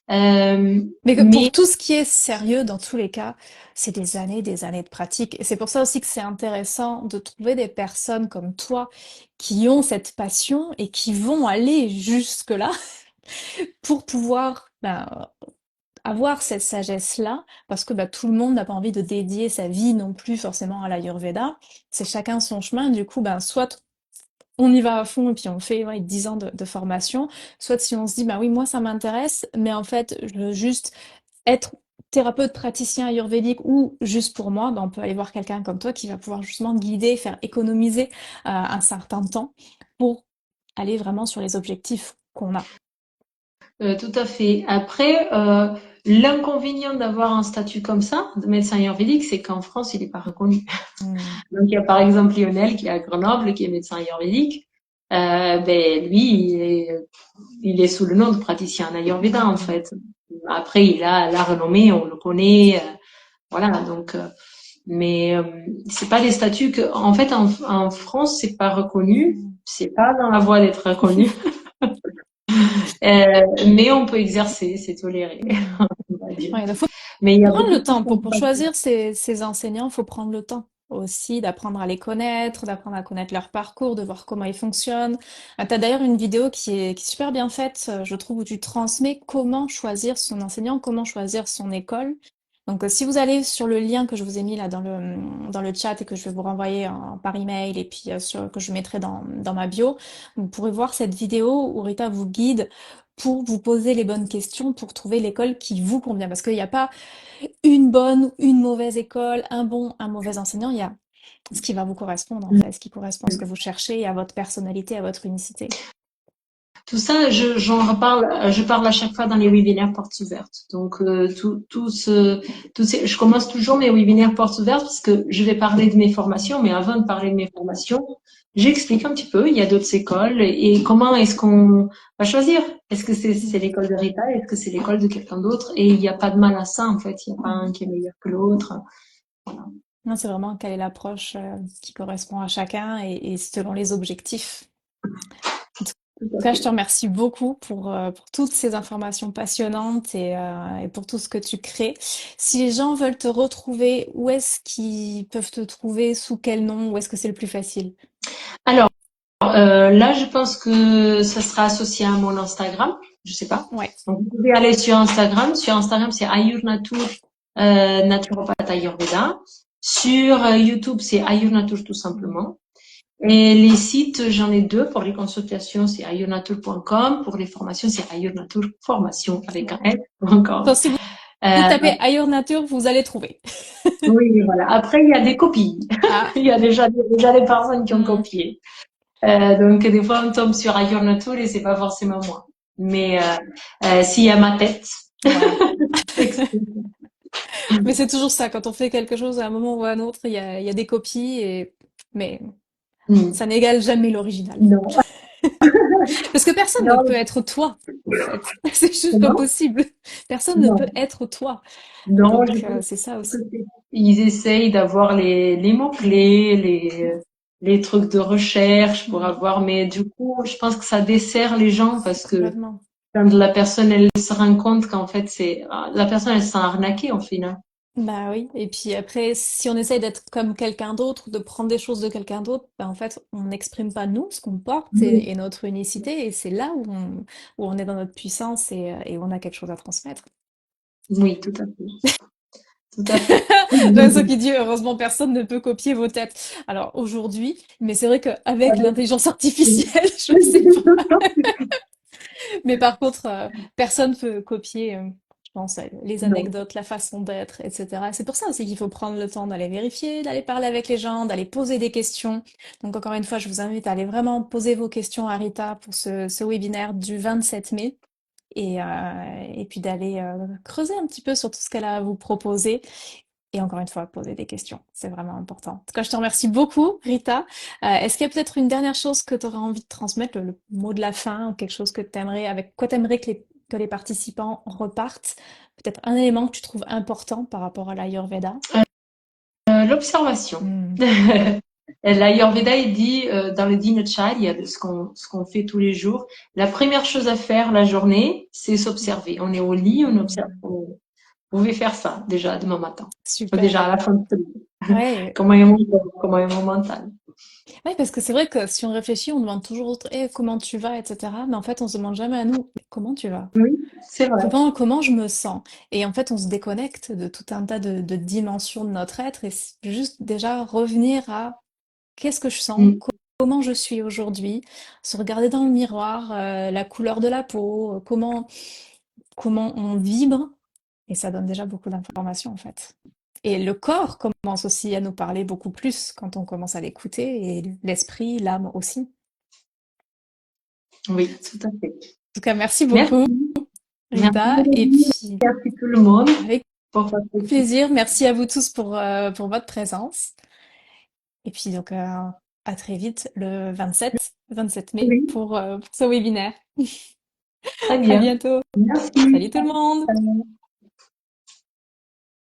Speaker 2: Euh,
Speaker 1: Mais que pour
Speaker 2: mais
Speaker 1: tout ce qui est sérieux, dans tous les cas, c'est des années de pratique. Et c'est pour ça aussi que c'est intéressant de trouver des personnes comme toi qui ont cette passion et qui vont aller jusque-là pour pouvoir avoir cette sagesse-là, parce que tout le monde n'a pas envie de dédier sa vie non plus forcément à l'Ayurveda. C'est chacun son chemin. Du coup, soit on y va à fond et puis on fait ouais, 10 ans de formation, soit si on se dit, bah oui, moi ça m'intéresse, mais en fait, je veux juste être thérapeute praticien ayurvédique ou juste pour moi, on peut aller voir quelqu'un comme toi qui va pouvoir justement guider, faire économiser un certain temps pour aller vraiment sur les objectifs qu'on a.
Speaker 2: tout à fait. Après, l'inconvénient d'avoir un statut comme ça, de médecin ayurvédique, c'est qu'en France, il n'est pas reconnu.
Speaker 1: Hmm.
Speaker 2: Donc, il y a par exemple Lionel qui est à Grenoble, qui est médecin ayurvédique. Ben, lui, il est sous le nom de praticien en ayurveda, en
Speaker 1: Hmm.
Speaker 2: fait. Après, il a la renommée, on le connaît. Voilà, donc, mais c'est pas des statuts que, en fait, en France, c'est pas reconnu.
Speaker 1: Hmm.
Speaker 2: C'est pas dans la voie d'être reconnu. Mais on peut exercer, c'est toléré,
Speaker 1: Hmm.
Speaker 2: on va dire.
Speaker 1: Ouais, il faut
Speaker 2: Mais il y a
Speaker 1: prendre
Speaker 2: beaucoup
Speaker 1: le
Speaker 2: de choses
Speaker 1: temps
Speaker 2: qu'on
Speaker 1: pour
Speaker 2: peut pas.
Speaker 1: choisir ces enseignants, il faut prendre le temps aussi d'apprendre à les connaître, d'apprendre à connaître leur parcours, de voir comment ils fonctionnent. Tu as d'ailleurs une vidéo qui est super bien faite, je trouve, où tu transmets comment choisir son enseignant, comment choisir son école. Donc, si vous allez sur le lien que je vous ai mis là dans le chat et que je vais vous renvoyer par email et puis que je mettrai dans ma bio, vous pourrez voir cette vidéo où Rita vous guide pour vous poser les bonnes questions pour trouver l'école qui vous convient. Parce qu'il n'y a pas une bonne, une mauvaise école, un bon, un mauvais enseignant. Il y a ce qui va vous correspondre, en fait, ce qui correspond à ce que vous cherchez et à votre personnalité, à votre unicité.
Speaker 2: Tout ça, j'en reparle, je parle à chaque fois dans les webinaires portes ouvertes. Donc, je commence toujours mes webinaires portes ouvertes parce que je vais parler de mes formations, mais avant de parler de mes formations, j'explique un petit peu, il y a d'autres écoles et comment est-ce qu'on va choisir? Est-ce que c'est
Speaker 1: Mm.
Speaker 2: l'école de Rita? Est-ce que c'est l'école de quelqu'un d'autre? Et il n'y a pas de mal à ça, en fait. Il n'y a pas un
Speaker 1: Mhm.
Speaker 2: qui est meilleur que l'autre. Voilà.
Speaker 1: Non, c'est vraiment quelle est l'approche qui correspond à chacun et selon les objectifs. En tout
Speaker 2: Tout à
Speaker 1: cas, je te
Speaker 2: fait.
Speaker 1: remercie beaucoup pour toutes ces informations passionnantes et pour tout ce que tu crées. Si les gens veulent te retrouver, où est-ce qu'ils peuvent te trouver? Sous quel nom? Où est-ce que c'est le plus facile?
Speaker 2: Alors, là, je pense que ça sera associé à mon Instagram. Je sais pas.
Speaker 1: Ouais.
Speaker 2: Donc, vous pouvez aller sur Instagram. Sur Instagram, c'est Ayur Natur, naturopathe Ayurveda. Sur YouTube, c'est Ayur Natur tout simplement. Et les sites, j'en ai deux. Pour les consultations, c'est ayurnatur.com. Pour les formations, c'est Ayur Natur Formation avec un
Speaker 1: Bon.
Speaker 2: S encore.
Speaker 1: Donc, si vous
Speaker 2: Euh,
Speaker 1: tapez ailleurs nature, vous allez trouver.
Speaker 2: oui, voilà. Après, il y a des copies.
Speaker 1: Ah,
Speaker 2: Il y a déjà des personnes qui ont
Speaker 1: hmm.
Speaker 2: copié. Donc des fois on tombe sur Ayur Natur et c'est pas forcément moi. Mais s'il y a ma tête,
Speaker 1: Ouais.
Speaker 2: c'est que
Speaker 1: Mais c'est toujours ça, quand on fait quelque chose à un moment ou à un autre, il y a des copies, mais
Speaker 2: Hmm.
Speaker 1: ça n'égale jamais l'original.
Speaker 2: Non,
Speaker 1: Parce que personne ne peut
Speaker 2: non,
Speaker 1: être toi, en fait. C'est juste pas
Speaker 2: non,
Speaker 1: possible. Personne ne peut
Speaker 2: non,
Speaker 1: être toi.
Speaker 2: non, je
Speaker 1: Donc,
Speaker 2: pense
Speaker 1: c'est ça
Speaker 2: que
Speaker 1: aussi.
Speaker 2: ils essayent d'avoir les mots-clés, les trucs de recherche pour
Speaker 1: Mm.
Speaker 2: avoir, mais du coup, je pense que ça dessert les gens parce que
Speaker 1: Complètement.
Speaker 2: quand la personne, elle se rend compte qu'en fait, la personne, elle se sent arnaquée, en final.
Speaker 1: Bah oui. Et puis après, si on essaye d'être comme quelqu'un d'autre, de prendre des choses de quelqu'un d'autre, bah en fait, on n'exprime pas nous, ce qu'on porte
Speaker 2: Oui,
Speaker 1: et notre unicité. Et c'est là où on est dans notre puissance et où on a quelque chose à transmettre.
Speaker 2: oui, tout à fait, tout à fait.
Speaker 1: Lorenzo qui dit heureusement personne ne peut copier vos têtes. Alors aujourd'hui, mais c'est vrai qu'avec l'intelligence artificielle, je sais pas. Mais par contre, personne peut copier, je pense, les
Speaker 2: Non.
Speaker 1: anecdotes, la façon d'être, etc. C'est pour ça aussi qu'il faut prendre le temps d'aller vérifier, d'aller parler avec les gens, d'aller poser des questions. Donc encore une fois, je vous invite à aller vraiment poser vos questions à Rita pour ce webinaire du 27 mai. Et puis d'aller creuser un petit peu sur tout ce qu'elle a à vous proposer Et encore une fois, poser des questions, c'est vraiment important. En tout cas, je te remercie beaucoup, Rita. Est-ce qu'il y a peut-être une dernière chose que tu aurais envie de transmettre, le mot de la fin, ou quelque chose que tu aimerais, avec quoi tu aimerais que les participants repartent? Peut-être un élément que tu trouves important par rapport à l'Ayurveda?
Speaker 2: L'observation.
Speaker 1: Hmm.
Speaker 2: L'Ayurveda, il dit dans le Dinacharya, de ce qu'on fait tous les jours, la première chose à faire la journée, c'est s'observer. On est au lit, on observe.
Speaker 1: Hmm.
Speaker 2: Vous pouvez faire ça déjà demain matin.
Speaker 1: Super.
Speaker 2: Déjà à la fin de semaine.
Speaker 1: Ouais,
Speaker 2: Comment est mon corps, comment est mon mental.
Speaker 1: ouais, parce que c'est vrai que si on réfléchit, on demande toujours autre, Eh, comment tu vas, etc. Mais en fait, on se demande jamais à nous, comment tu vas?
Speaker 2: Oui, c'est vrai.
Speaker 1: Comment je me sens? Et en fait, on se déconnecte de tout un tas de dimensions de notre être et juste déjà revenir à qu'est-ce que je sens,
Speaker 2: Mm.
Speaker 1: comment je suis aujourd'hui, se regarder dans le miroir, la couleur de la peau, comment on vibre. Et ça donne déjà beaucoup d'informations en fait. Et le corps commence aussi à nous parler beaucoup plus quand on commence à l'écouter et l'esprit, l'âme aussi. En
Speaker 2: Oui, tout à fait.
Speaker 1: tout cas, merci
Speaker 2: Merci.
Speaker 1: beaucoup,
Speaker 2: Merci,
Speaker 1: Rita. Et
Speaker 2: Mélanie.
Speaker 1: puis,
Speaker 2: Merci tout le monde
Speaker 1: avec
Speaker 2: pour votre écoute.
Speaker 1: plaisir, merci à vous tous pour votre présence. Et puis donc à très vite le 27 mai
Speaker 2: Oui,
Speaker 1: pour ce webinaire.
Speaker 2: très
Speaker 1: À
Speaker 2: bien.
Speaker 1: bientôt.
Speaker 2: Merci.
Speaker 1: Salut tout le monde.